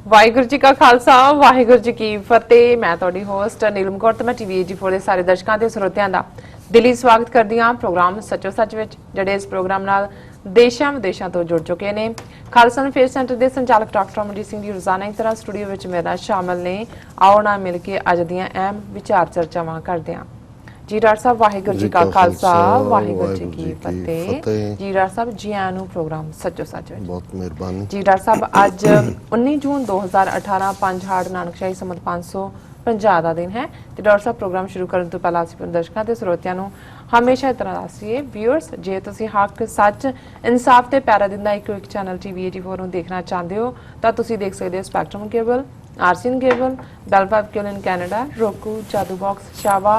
ਵਾਹਿਗੁਰੂ ਜੀ ਕਾ ਖਾਲਸਾ ਵਾਹਿਗੁਰੂ ਜੀ ਕੀ ਫਤਿਹ। ਮੈਂ ਤੁਹਾਡੀ ਹੋਸਟ ਨੀਲਮ ਕੌਰ ਤੇ ਮੈਂ ਟੀਵੀ 84 ਦੇ ਸਾਰੇ ਦਰਸ਼ਕਾਂ ਤੇ ਸਰੋਤਿਆਂ ਦਾ ਦਿਲੀ ਸਵਾਗਤ ਕਰਦੀ ਹਾਂ ਪ੍ਰੋਗਰਾਮ ਸੱਚੋ ਸੱਚ ਵਿੱਚ, ਜਿਹੜੇ ਇਸ ਪ੍ਰੋਗਰਾਮ ਨਾਲ ਦੇਸ਼ਾਂ ਵਿਦੇਸ਼ਾਂ ਤੋਂ ਜੁੜ ਚੁੱਕੇ ਨੇ। ਖਾਲਸਾ ਅਫੇਅਰ ਸੈਂਟਰ ਦੇ ਸੰਚਾਲਕ ਡਾਕਟਰ ਅਮਨਜੀਤ ਸਿੰਘ ਜੀ ਰੋਜ਼ਾਨਾ ਇਸ ਤਰ੍ਹਾਂ ਸਟੂਡੀਓ ਵਿੱਚ ਮੇਰੇ ਨਾਲ ਸ਼ਾਮਲ ਨੇ। ਆਓ ਨਾ ਮਿਲ ਕੇ ਅੱਜ ਦੀਆਂ ਅਹਿਮ ਵਿਚਾਰ ਚਰਚਾਵਾਂ ਕਰਦੇ ਹਾਂ। जी डॉक्टर साहब वाहिगुरू जी का खालसा वाहिगुरू जी की फतेह। जी डॉक्टर साहब जी आयां नूं प्रोग्राम सच्चो सच बहुत मेहरबानी जी। डॉक्टर साहब अज 19 जून 2018 पंज हाड़ नानकशाही संमत 550 का दिन है। तो डॉक्टर साहब प्रोग्राम शुरू करने तो पहला असीं दर्शकों ते ਸਰੋਤਿਆਂ ਨੂੰ हमेशा इस तरह दसीए व्यूअर्स, जे तुसीं हक सच इंसाफ ते पैरा दिंदा इको एक चैनल TV 84 ਨੂੰ देखना चाहते हो तो तुसीं देख सकते हो Spectrum cable, RCN cable, Bell web cable in Canada, roku, Jadoo box, शावा,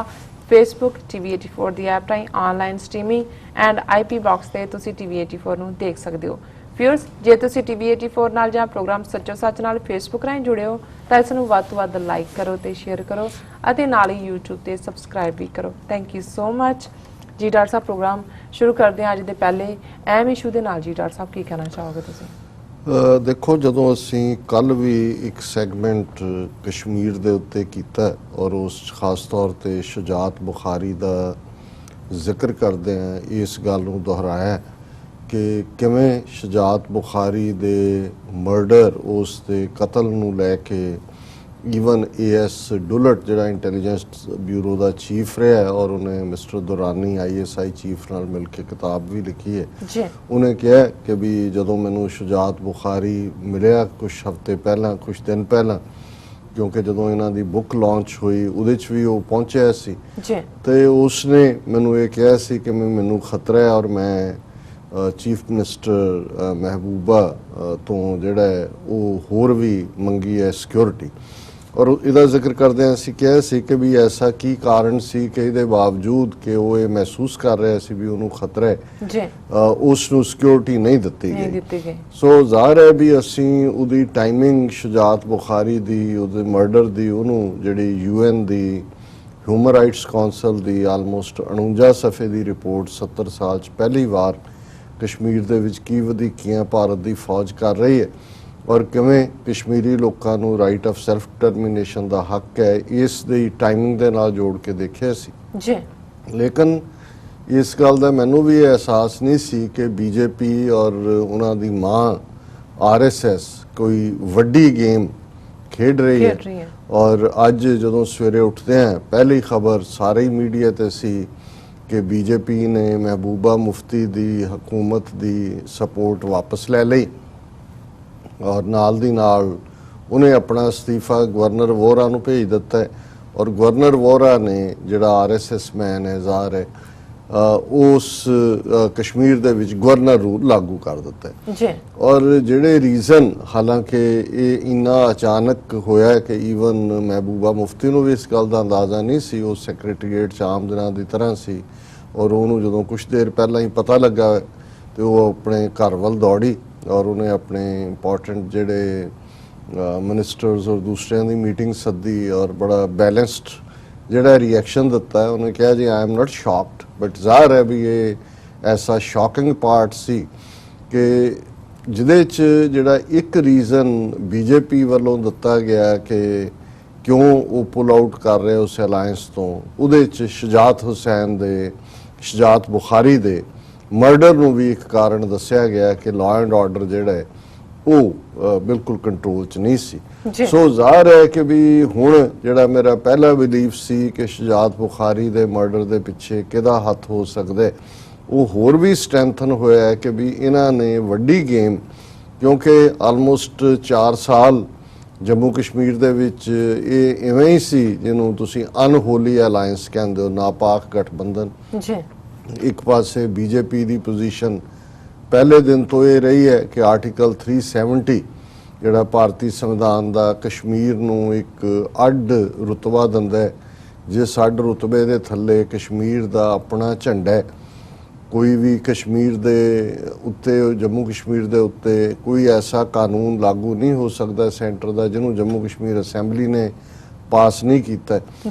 फेसबुक, TV 84 ਦੀ ਐਪ ਰਾਹੀਂ online streaming and IP box ਤੇ ਤੁਸੀਂ TV 84 ਨੂੰ ਦੇਖ ਸਕਦੇ ਹੋ। ਵਿਊਅਰਸ, ਜੇ ਤੁਸੀਂ TV 84 ਨਾਲ ਜਾਂ ਪ੍ਰੋਗਰਾਮ ਸੱਚੋ ਸੱਚ ਨਾਲ ਫੇਸਬੁੱਕ ਰਾਹੀਂ ਜੁੜੇ ਹੋ ਤਾਂ ਇਸ ਨੂੰ ਵੱਧ ਤੋਂ ਵੱਧ ਲਾਈਕ ਕਰੋ ਤੇ ਸ਼ੇਅਰ ਕਰੋ ਅਤੇ ਨਾਲ ਹੀ YouTube ਤੇ ਸਬਸਕ੍ਰਾਈਬ ਵੀ ਕਰੋ। ਥੈਂਕ ਯੂ ਸੋ ਮਚ ਜੀ। ਡਾਕਟਰ ਸਾਹਿਬ ਪ੍ਰੋਗਰਾਮ ਸ਼ੁਰੂ ਕਰਦੇ ਹਾਂ ਅੱਜ ਦੇ ਪਹਿਲੇ ਅਹਿਮ ਇਸ਼ੂ ਦੇ ਨਾਲ। ਜੀ ਡਾਕਟਰ ਸਾਹਿਬ ਕੀ ਕਹਿਣਾ ਚਾਹੋਗੇ ਤੁਸੀਂ? देखो, ਜਦੋਂ ਅਸੀਂ ਕੱਲ ਵੀ ਇੱਕ ਸੈਗਮੈਂਟ ਕਸ਼ਮੀਰ ਦੇ ਉੱਤੇ ਕੀਤਾ ਔਰ ਉਸ ਖਾਸ ਤੌਰ ਤੇ ਸ਼ੁਜਾਤ ਬੁਖਾਰੀ ਦਾ ਜ਼ਿਕਰ ਕਰਦੇ ਹਾਂ, ਇਸ ਗੱਲ ਨੂੰ ਦੁਹਰਾਇਆ ਕਿ ਕਿਵੇਂ ਸ਼ੁਜਾਤ ਬੁਖਾਰੀ ਦੇ ਮਰਡਰ, ਉਸ ਦੇ ਕਤਲ ਨੂੰ ਲੈ ਕੇ ਈਵਨ AS ਡੁਲਟ ਜਿਹੜਾ ਇੰਟੈਲੀਜੈਂਸ ਬਿਊਰੋ ਦਾ ਚੀਫ ਰਿਹਾ ਔਰ ਉਹਨੇ ਮਿਸਟਰ ਦੁਰਾਨੀ ISI ਚੀਫ ਨਾਲ ਮਿਲ ਕੇ ਕਿਤਾਬ ਵੀ ਲਿਖੀ ਹੈ ਜੀ। ਉਹਨੇ ਕਿਹਾ ਕਿ ਵੀ ਜਦੋਂ ਮੈਨੂੰ ਸ਼ੁਜਾਤ ਬੁਖਾਰੀ ਮਿਲਿਆ ਕੁਝ ਹਫ਼ਤੇ ਪਹਿਲਾਂ, ਕੁਝ ਦਿਨ ਪਹਿਲਾਂ, ਕਿਉਂਕਿ ਜਦੋਂ ਇਹਨਾਂ ਦੀ ਬੁੱਕ ਲਾਂਚ ਹੋਈ ਉਹਦੇ 'ਚ ਵੀ ਉਹ ਪਹੁੰਚਿਆ ਸੀ ਤੇ ਉਸਨੇ ਮੈਨੂੰ ਇਹ ਕਿਹਾ ਸੀ ਕਿ ਮੈਨੂੰ ਖਤਰਾ ਹੈ ਔਰ ਮੈਂ ਚੀਫ ਮਿਨਿਸਟਰ ਮਹਿਬੂਬਾ ਤੋਂ ਜਿਹੜਾ ਹੈ ਉਹ ਹੋਰ ਵੀ ਮੰਗੀ ਹੈ ਸਿਕਿਉਰਿਟੀ। ਔਰ ਇਹਦਾ ਜ਼ਿਕਰ ਕਰਦੇ ਹਾਂ ਅਸੀਂ ਕਿਹਾ ਸੀ ਕਿ ਵੀ ਐਸਾ ਕੀ ਕਾਰਨ ਸੀ ਕਿ ਇਹਦੇ ਬਾਵਜੂਦ ਕਿ ਉਹ ਇਹ ਮਹਿਸੂਸ ਕਰ ਰਿਹਾ ਸੀ ਵੀ ਉਹਨੂੰ ਖਤਰਾ ਹੈ, ਉਸ ਨੂੰ ਸਿਕਿਉਰਿਟੀ ਨਹੀਂ ਦਿੱਤੀ ਗਈ। ਸੋ ਜ਼ਾਹਰ ਹੈ ਵੀ ਅਸੀਂ ਉਹਦੀ ਟਾਈਮਿੰਗ ਸ਼ੁਜਾਤ ਬੁਖਾਰੀ ਦੀ, ਉਹਦੇ ਮਰਡਰ ਦੀ, ਉਹਨੂੰ ਜਿਹੜੀ UN ਦੀ ਹਿਊਮਨ ਰਾਈਟਸ ਕਾਉਂਸਲ ਦੀ ਆਲਮੋਸਟ 49 ਸਫ਼ੇ ਦੀ ਰਿਪੋਰਟ 70 ਸਾਲ 'ਚ ਪਹਿਲੀ ਵਾਰ ਕਸ਼ਮੀਰ ਦੇ ਵਿੱਚ ਕੀ ਵਧੀਕੀਆਂ ਭਾਰਤ ਦੀ ਫੌਜ ਕਰ ਰਹੀ ਹੈ ਔਰ ਕਿਵੇਂ ਕਸ਼ਮੀਰੀ ਲੋਕਾਂ ਨੂੰ ਰਾਈਟ ਆਫ ਸੈਲਫ ਡਿਟਰਮੀਨੇਸ਼ਨ ਦਾ ਹੱਕ ਹੈ, ਇਸ ਦੀ ਟਾਈਮਿੰਗ ਦੇ ਨਾਲ ਜੋੜ ਕੇ ਦੇਖਿਆ ਸੀ ਜੀ। ਲੇਕਿਨ ਇਸ ਗੱਲ ਦਾ ਮੈਨੂੰ ਵੀ ਅਹਿਸਾਸ ਨਹੀਂ ਸੀ ਕਿ BJP ਔਰ ਉਹਨਾਂ ਦੀ ਮਾਂ RSS ਕੋਈ ਵੱਡੀ ਗੇਮ ਖੇਡ ਰਹੀ ਹੈ। ਔਰ ਅੱਜ ਜਦੋਂ ਸਵੇਰੇ ਉੱਠਦੇ ਹਾਂ ਪਹਿਲੀ ਖਬਰ ਸਾਰੇ ਹੀ ਮੀਡੀਆ ਤੇ ਸੀ ਕਿ BJP ਨੇ ਮਹਿਬੂਬਾ ਮੁਫਤੀ ਦੀ ਹਕੂਮਤ ਦੀ ਸਪੋਰਟ ਵਾਪਸ ਲੈ ਲਈ ਔਰ ਨਾਲ ਦੀ ਨਾਲ ਉਹਨੇ ਆਪਣਾ ਅਸਤੀਫਾ ਗਵਰਨਰ ਵੋਹਰਾ ਨੂੰ ਭੇਜ ਦਿੱਤਾ ਹੈ ਔਰ ਗਵਰਨਰ ਵੋਹਰਾ ਨੇ ਜਿਹੜਾ RSS ਮੈਨ ਹੈ, ਜ਼ਾਹਰ ਹੈ, ਉਸ ਕਸ਼ਮੀਰ ਦੇ ਵਿੱਚ ਗਵਰਨਰ ਰੂਲ ਲਾਗੂ ਕਰ ਦਿੱਤਾ ਹੈ। ਔਰ ਜਿਹੜੇ ਰੀਜ਼ਨ, ਹਾਲਾਂਕਿ ਇਹ ਇੰਨਾ ਅਚਾਨਕ ਹੋਇਆ ਕਿ ਈਵਨ ਮਹਿਬੂਬਾ ਮੁਫਤੀ ਨੂੰ ਵੀ ਇਸ ਗੱਲ ਦਾ ਅੰਦਾਜ਼ਾ ਨਹੀਂ ਸੀ। ਉਹ ਸੈਕਟਰੀਏਟ 'ਚ ਆਮ ਦਿਨਾਂ ਦੀ ਤਰ੍ਹਾਂ ਸੀ ਔਰ ਉਹਨੂੰ ਜਦੋਂ ਕੁਛ ਦੇਰ ਪਹਿਲਾਂ ਹੀ ਪਤਾ ਲੱਗਾ ਤੇ ਉਹ ਆਪਣੇ ਘਰ ਵੱਲ ਦੌੜੀ ਔਰ ਉਹਨੇ ਆਪਣੇ ਇੰਪੋਰਟੈਂਟ ਜਿਹੜੇ ਮਿਨਿਸਟਰਸ ਔਰ ਦੂਸਰਿਆਂ ਦੀ ਮੀਟਿੰਗ ਸੱਦੀ ਔਰ ਬੜਾ ਬੈਲੈਂਸਡ ਜਿਹੜਾ ਰਿਐਕਸ਼ਨ ਦਿੱਤਾ ਹੈ। ਉਹਨੇ ਕਿਹਾ ਜੀ I am not shocked, but ਜ਼ਾਹਰ ਹੈ ਵੀ ਇਹ ਐਸਾ ਸ਼ੌਕਿੰਗ ਪਾਰਟ ਸੀ ਕਿ ਜਿਹਦੇ 'ਚ ਜਿਹੜਾ ਇੱਕ ਰੀਜ਼ਨ BJP ਵੱਲੋਂ ਦਿੱਤਾ ਗਿਆ ਕਿ ਕਿਉਂ ਉਹ ਪੁੱਲ ਆਊਟ ਕਰ ਰਹੇ ਉਸ ਅਲਾਇੰਸ ਤੋਂ, ਉਹਦੇ 'ਚ ਸ਼ੁਜਾਤ ਹੁਸੈਨ ਦੇ, ਸ਼ੁਜਾਤ ਬੁਖਾਰੀ ਦੇ ਮਰਡਰ ਨੂੰ ਵੀ ਇੱਕ ਕਾਰਨ ਦੱਸਿਆ ਗਿਆ ਕਿ ਲਾਅ ਐਂਡ ਆਰਡਰ ਜਿਹੜਾ ਹੈ ਉਹ ਬਿਲਕੁਲ ਕੰਟਰੋਲ 'ਚ ਨਹੀਂ ਸੀ। ਸੋ ਜ਼ਾਹਰ ਹੈ ਕਿ ਵੀ ਹੁਣ ਜਿਹੜਾ ਮੇਰਾ ਪਹਿਲਾ ਬਿਲੀਫ ਸੀ ਕਿ ਸ਼ੁਜਾਤ ਬੁਖਾਰੀ ਦੇ ਮਰਡਰ ਦੇ ਪਿੱਛੇ ਕਿਹਦਾ ਹੱਥ ਹੋ ਸਕਦਾ, ਉਹ ਹੋਰ ਵੀ ਸਟਰੈਂਥਨ ਹੋਇਆ ਹੈ ਕਿ ਵੀ ਇਹਨਾਂ ਨੇ ਵੱਡੀ ਗੇਮ, ਕਿਉਂਕਿ ਆਲਮੋਸਟ 4 ਸਾਲ ਜੰਮੂ ਕਸ਼ਮੀਰ ਦੇ ਵਿੱਚ ਇਹ ਇਵੇਂ ਹੀ ਸੀ ਜਿਹਨੂੰ ਤੁਸੀਂ ਅਨਹੋਲੀ ਅਲਾਇੰਸ ਕਹਿੰਦੇ ਹੋ, ਨਾਪਾਕ ਗਠਬੰਧਨ। ਇੱਕ ਪਾਸੇ BJP ਦੀ ਪੋਜੀਸ਼ਨ ਪਹਿਲੇ ਦਿਨ ਤੋਂ ਇਹ ਰਹੀ ਹੈ ਕਿ ਆਰਟੀਕਲ 370 ਜਿਹੜਾ ਭਾਰਤੀ ਸੰਵਿਧਾਨ ਦਾ ਕਸ਼ਮੀਰ ਨੂੰ ਇੱਕ ਅੱਡ ਰੁਤਬਾ ਦਿੰਦਾ ਹੈ, ਜਿਸ ਅੱਡ ਰੁਤਬੇ ਦੇ ਥੱਲੇ ਕਸ਼ਮੀਰ ਦਾ ਆਪਣਾ ਝੰਡਾ ਹੈ। ਕੋਈ ਵੀ ਕਸ਼ਮੀਰ ਦੇ ਉੱਤੇ, ਜੰਮੂ ਕਸ਼ਮੀਰ ਦੇ ਉੱਤੇ ਕੋਈ ਐਸਾ ਕਾਨੂੰਨ ਲਾਗੂ ਨਹੀਂ ਹੋ ਸਕਦਾ ਸੈਂਟਰ ਦਾ ਜਿਹਨੂੰ ਜੰਮੂ ਕਸ਼ਮੀਰ ਅਸੈਂਬਲੀ ਨੇ ਪਾਸ ਨਹੀਂ ਕੀਤਾ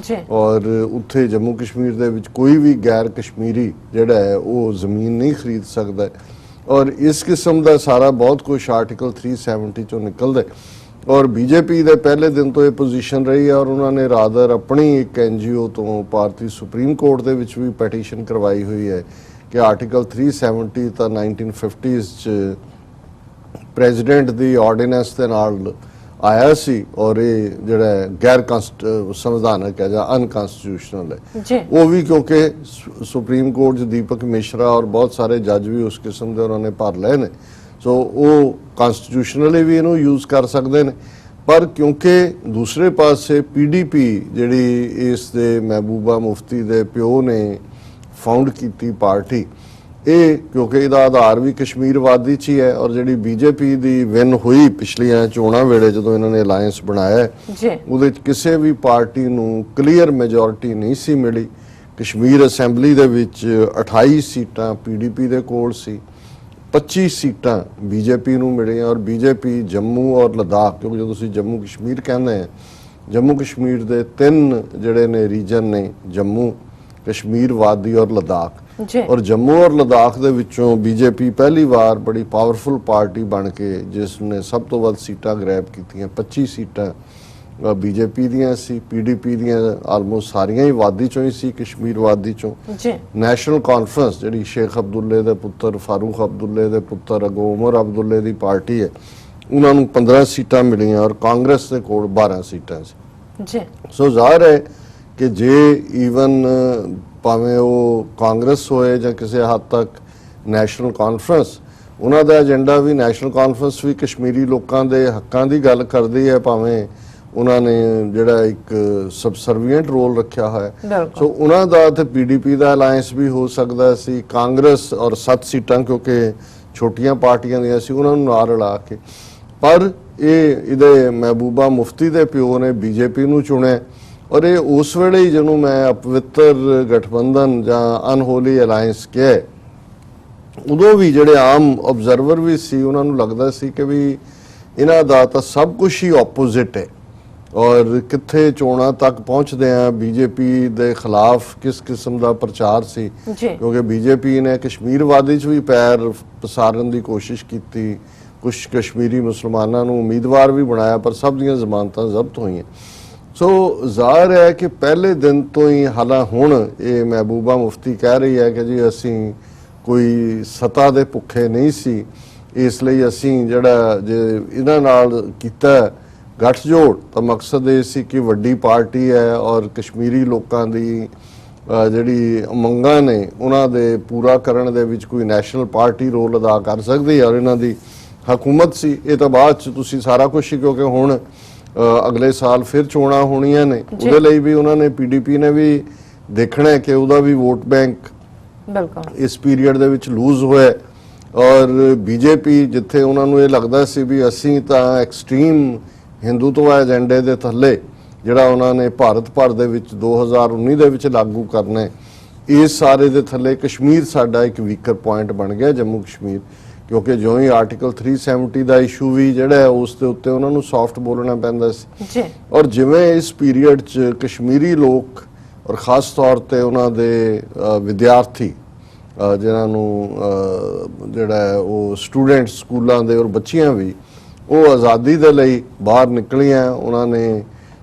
ਔਰ ਉੱਥੇ ਜੰਮੂ ਕਸ਼ਮੀਰ ਦੇ ਵਿੱਚ ਕੋਈ ਵੀ ਗੈਰ ਕਸ਼ਮੀਰੀ ਜਿਹੜਾ ਹੈ ਉਹ ਜ਼ਮੀਨ ਨਹੀਂ ਖਰੀਦ ਸਕਦਾ ਔਰ ਇਸ ਕਿਸਮ ਦਾ ਸਾਰਾ ਬਹੁਤ ਕੁਛ ਆਰਟੀਕਲ 370 ਚੋਂ ਨਿਕਲਦਾ ਔਰ ਬੀਜੇਪੀ ਦੇ ਪਹਿਲੇ ਦਿਨ ਤੋਂ ਇਹ ਪੋਜੀਸ਼ਨ ਰਹੀ ਹੈ ਔਰ ਉਹਨਾਂ ਨੇ ਰਾਦਰ ਆਪਣੀ ਇੱਕ ਐਨਜੀਓ ਤੋਂ ਭਾਰਤੀ ਸੁਪਰੀਮ ਕੋਰਟ ਦੇ ਵਿੱਚ ਵੀ ਪੈਟੀਸ਼ਨ ਕਰਵਾਈ ਹੋਈ ਹੈ ਕਿ ਆਰਟੀਕਲ 370 ਤਾਂ 1950s 'ਚ ਪ੍ਰੈਜ਼ੀਡੈਂਟ ਦੀ ਆਰਡੀਨੈਂਸ ਦੇ ਨਾਲ ਆਇਆ ਸੀ ਔਰ ਇਹ ਜਿਹੜਾ ਗੈਰ ਸੰਵਿਧਾਨਕ ਹੈ ਜਾਂ ਅਨਕਨਸਟੀਟਿਊਸ਼ਨਲ ਹੈ ਜੀ ਉਹ ਵੀ ਕਿਉਂਕਿ ਸੁਪਰੀਮ ਕੋਰਟ 'ਚ ਦੀਪਕ ਮਿਸ਼ਰਾ ਔਰ ਬਹੁਤ ਸਾਰੇ ਜੱਜ ਵੀ ਉਸ ਕਿਸਮ ਦੇ ਉਹਨਾਂ ਨੇ ਭਰ ਲਏ ਨੇ ਸੋ ਉਹ ਕਨਸਟੀਟਿਊਸ਼ਨਲੀ ਵੀ ਇਹਨੂੰ ਯੂਜ਼ ਕਰ ਸਕਦੇ ਨੇ ਪਰ ਕਿਉਂਕਿ ਦੂਸਰੇ ਪਾਸੇ ਪੀਡੀਪੀ ਜਿਹੜੀ ਇਸ ਦੇ ਮਹਿਬੂਬਾ ਮੁਫਤੀ ਦੇ ਪਿਓ ਨੇ ਫਾਊਂਡ ਕੀਤੀ ਪਾਰਟੀ ਇਹ ਕਿਉਂਕਿ ਇਹਦਾ ਆਧਾਰ ਵੀ ਕਸ਼ਮੀਰਵਾਦੀ 'ਚ ਹੀ ਹੈ ਔਰ ਜਿਹੜੀ ਬੀਜੇਪੀ ਦੀ ਵਿਨ ਹੋਈ ਪਿਛਲੀਆਂ ਚੋਣਾਂ ਵੇਲੇ ਜਦੋਂ ਇਹਨਾਂ ਨੇ ਅਲਾਈਅੰਸ ਬਣਾਇਆ ਜੀ ਉਹਦੇ 'ਚ ਕਿਸੇ ਵੀ ਪਾਰਟੀ ਨੂੰ ਕਲੀਅਰ ਮੈਜੋਰਿਟੀ ਨਹੀਂ ਸੀ ਮਿਲੀ ਕਸ਼ਮੀਰ ਅਸੈਂਬਲੀ ਦੇ ਵਿੱਚ 28 ਸੀਟਾਂ ਪੀਡੀਪੀ ਦੇ ਕੋਲ ਸੀ 25 ਸੀਟਾਂ ਬੀਜੇਪੀ ਨੂੰ ਮਿਲੀਆਂ ਔਰ ਬੀਜੇਪੀ ਜੰਮੂ ਔਰ ਲਦਾਖ ਕਿਉਂਕਿ ਜਦੋਂ ਤੁਸੀਂ ਜੰਮੂ ਕਸ਼ਮੀਰ ਕਹਿੰਦੇ ਆ ਜੰਮੂ ਕਸ਼ਮੀਰ ਦੇ 3 ਜਿਹੜੇ ਨੇ ਰੀਜਨ ਨੇ ਜੰਮੂ ਕਸ਼ਮੀਰ ਵਾਦੀ ਔਰ ਲਦਾਖ ਜੀ ਔਰ ਜੰਮੂ ਔਰ ਲਦਾਖ ਦੇ ਵਿੱਚੋਂ ਬੀਜੇਪੀ ਪਹਿਲੀ ਵਾਰ ਬੜੀ ਪਾਵਰਫੁਲ ਪਾਰਟੀ ਬਣ ਕੇ ਜਿਸ ਨੇ ਸਭ ਤੋਂ ਵੱਧ ਸੀਟਾਂ ਗ੍ਰੈਬ ਕੀਤੀਆਂ 25 ਸੀਟਾਂ ਬੀਜੇਪੀ ਦੀਆਂ ਸੀ ਪੀਡੀਪੀ ਦੀਆਂ ਆਲਮੋਸਟ ਸਾਰੀਆਂ ਹੀ ਵਾਦੀ ਚੋਂ ਹੀ ਸੀ ਕਸ਼ਮੀਰ ਵਾਦੀ ਚੋਂ ਜੀ ਨੈਸ਼ਨਲ ਕਾਨਫਰੰਸ ਜਿਹੜੀ ਸ਼ੇਖ ਅਬਦੁੱਲੇ ਦੇ ਪੁੱਤਰ ਫਾਰੂਕ ਅਬਦੁੱਲੇ ਦੇ ਪੁੱਤਰ ਅਗੋ ਉਮਰ ਅਬਦੁੱਲੇ ਦੀ ਪਾਰਟੀ ਹੈ ਉਹਨਾਂ ਨੂੰ 15 ਸੀਟਾਂ ਮਿਲੀਆਂ ਔਰ ਕਾਂਗਰਸ ਦੇ ਕੋਲ 12 ਸੀਟਾਂ ਸੀ ਜੀ ਸੋ ਜ਼ਾਹਿਰ ਹੈ ਕਿ ਜੇ ਈਵਨ ਭਾਵੇਂ ਉਹ ਕਾਂਗਰਸ ਹੋਏ ਜਾਂ ਕਿਸੇ ਹੱਦ ਤੱਕ ਨੈਸ਼ਨਲ ਕਾਨਫਰੰਸ ਉਹਨਾਂ ਦਾ ਏਜੰਡਾ ਵੀ ਨੈਸ਼ਨਲ ਕਾਨਫਰੰਸ ਵੀ ਕਸ਼ਮੀਰੀ ਲੋਕਾਂ ਦੇ ਹੱਕਾਂ ਦੀ ਗੱਲ ਕਰਦੀ ਹੈ ਭਾਵੇਂ ਉਹਨਾਂ ਨੇ ਜਿਹੜਾ ਇੱਕ ਸਬਸਰਵੀਐਂਟ ਰੋਲ ਰੱਖਿਆ ਹੋਇਆ ਸੋ ਉਹਨਾਂ ਦਾ ਤੇ ਪੀਡੀਪੀ ਦਾ ਅਲਾਈਅੰਸ ਵੀ ਹੋ ਸਕਦਾ ਸੀ ਕਾਂਗਰਸ ਔਰ 7 ਸੀਟਾਂ ਕਿਉਂਕਿ ਛੋਟੀਆਂ ਪਾਰਟੀਆਂ ਦੀਆਂ ਸੀ ਉਹਨਾਂ ਨੂੰ ਨਾਲ ਰਲਾ ਕੇ ਪਰ ਇਹਦੇ ਮਹਿਬੂਬਾ ਮੁਫਤੀ ਦੇ ਪਿਓ ਨੇ ਬੀਜੇਪੀ ਨੂੰ ਚੁਣਿਆ ਔਰ ਇਹ ਉਸ ਵੇਲੇ ਹੀ ਜਿਹਨੂੰ ਮੈਂ ਅਪਵਿੱਤਰ ਗਠਬੰਧਨ ਜਾਂ ਅਨਹੋਲੀ ਅਲਾਈਅੰਸ ਕਿਹਾ ਉਦੋਂ ਵੀ ਜਿਹੜੇ ਆਮ ਆਬਜ਼ਰਵਰ ਵੀ ਸੀ ਉਹਨਾਂ ਨੂੰ ਲੱਗਦਾ ਸੀ ਕਿ ਵੀ ਇਹਨਾਂ ਦਾ ਤਾਂ ਸਭ ਕੁਝ ਹੀ ਆਪੋਜ਼ਿਟ ਹੈ ਔਰ ਕਿੱਥੇ ਚੋਣਾਂ ਤੱਕ ਪਹੁੰਚਦੇ ਆ ਬੀਜੇਪੀ ਦੇ ਖਿਲਾਫ ਕਿਸ ਕਿਸਮ ਦਾ ਪ੍ਰਚਾਰ ਸੀ ਕਿਉਂਕਿ ਬੀਜੇਪੀ ਨੇ ਕਸ਼ਮੀਰ ਵਾਦੀ 'ਚ ਵੀ ਪੈਰ ਪਸਾਰਨ ਦੀ ਕੋਸ਼ਿਸ਼ ਕੀਤੀ ਕੁਝ ਕਸ਼ਮੀਰੀ ਮੁਸਲਮਾਨਾਂ ਨੂੰ ਉਮੀਦਵਾਰ ਵੀ ਬਣਾਇਆ ਪਰ ਸਭ ਦੀਆਂ ਜ਼ਮਾਨਤਾਂ ਜ਼ਬਤ ਹੋਈਆਂ ਸੋ ਜ਼ਾਹਿਰ ਹੈ ਕਿ ਪਹਿਲੇ ਦਿਨ ਤੋਂ ਹੀ ਹਾਲਾਂ ਹੁਣ ਇਹ ਮਹਿਬੂਬਾ ਮੁਫਤੀ ਕਹਿ ਰਹੀ ਹੈ ਕਿ ਜੀ ਅਸੀਂ ਕੋਈ ਸੱਤਾ ਦੇ ਭੁੱਖੇ ਨਹੀਂ ਸੀ ਇਸ ਲਈ ਅਸੀਂ ਜਿਹੜਾ ਜੇ ਇਹਨਾਂ ਨਾਲ ਕੀਤਾ ਗੱਠਜੋੜ ਤਾਂ ਮਕਸਦ ਇਹ ਸੀ ਕਿ ਵੱਡੀ ਪਾਰਟੀ ਹੈ ਔਰ ਕਸ਼ਮੀਰੀ ਲੋਕਾਂ ਦੀ ਜਿਹੜੀ ਮੰਗਾਂ ਨੇ ਉਹਨਾਂ ਦੇ ਪੂਰਾ ਕਰਨ ਦੇ ਵਿੱਚ ਕੋਈ ਨੈਸ਼ਨਲ ਪਾਰਟੀ ਰੋਲ ਅਦਾ ਕਰ ਸਕਦੀ ਹੈ ਔਰ ਇਹਨਾਂ ਦੀ ਹਕੂਮਤ ਸੀ ਇਹ ਤਾਂ ਬਾਅਦ ਚ ਤੁਸੀਂ ਸਾਰਾ ਕੁਝ ਕਿਉਂਕਿ ਹੁਣ ਅਗਲੇ ਸਾਲ ਫਿਰ ਚੋਣਾਂ ਹੋਣੀਆਂ ਨੇ ਉਹਦੇ ਲਈ ਵੀ ਉਹਨਾਂ ਨੇ ਪੀਡੀਪੀ ਨੇ ਵੀ ਦੇਖਣਾ ਹੈ ਕਿ ਉਹਦਾ ਵੀ ਵੋਟ ਬੈਂਕ ਬਿਲਕੁਲ ਇਸ ਪੀਰੀਅਡ ਦੇ ਵਿੱਚ ਲੂਜ਼ ਹੋਇਆ ਔਰ ਬੀਜੇਪੀ ਜਿੱਥੇ ਉਹਨਾਂ ਨੂੰ ਇਹ ਲੱਗਦਾ ਸੀ ਵੀ ਅਸੀਂ ਤਾਂ ਐਕਸਟ੍ਰੀਮ ਹਿੰਦੂਤਵਾ ਏਜੰਡੇ ਦੇ ਥੱਲੇ ਜਿਹੜਾ ਉਹਨਾਂ ਨੇ ਭਾਰਤ ਭਰ ਦੇ ਵਿੱਚ 2019 ਦੇ ਵਿੱਚ ਲਾਗੂ ਕਰਨਾ ਹੈ ਇਸ ਸਾਰੇ ਦੇ ਥੱਲੇ ਕਸ਼ਮੀਰ ਸਾਡਾ ਇੱਕ ਵੀਕਰ ਪੁਆਇੰਟ ਬਣ ਗਿਆ ਜੰਮੂ ਕਸ਼ਮੀਰ ਕਿਉਂਕਿ ਜਿਉਂ ਹੀ ਆਰਟੀਕਲ 370 ਦਾ ਇਸ਼ੂ ਵੀ ਜਿਹੜਾ ਹੈ ਉਸ ਦੇ ਉੱਤੇ ਉਹਨਾਂ ਨੂੰ ਸੌਫਟ ਬੋਲਣਾ ਪੈਂਦਾ ਸੀ ਜੀ ਔਰ ਜਿਵੇਂ ਇਸ ਪੀਰੀਅਡ 'ਚ ਕਸ਼ਮੀਰੀ ਲੋਕ ਔਰ ਖਾਸ ਤੌਰ ਤੇ ਉਹਨਾਂ ਦੇ ਵਿਦਿਆਰਥੀ ਜਿਨ੍ਹਾਂ ਨੂੰ ਜਿਹੜਾ ਉਹ ਸਟੂਡੈਂਟ ਸਕੂਲਾਂ ਦੇ ਔਰ ਬੱਚੀਆਂ ਵੀ ਉਹ ਆਜ਼ਾਦੀ ਦੇ ਲਈ ਬਾਹਰ ਨਿਕਲੀਆਂ ਉਹਨਾਂ ਨੇ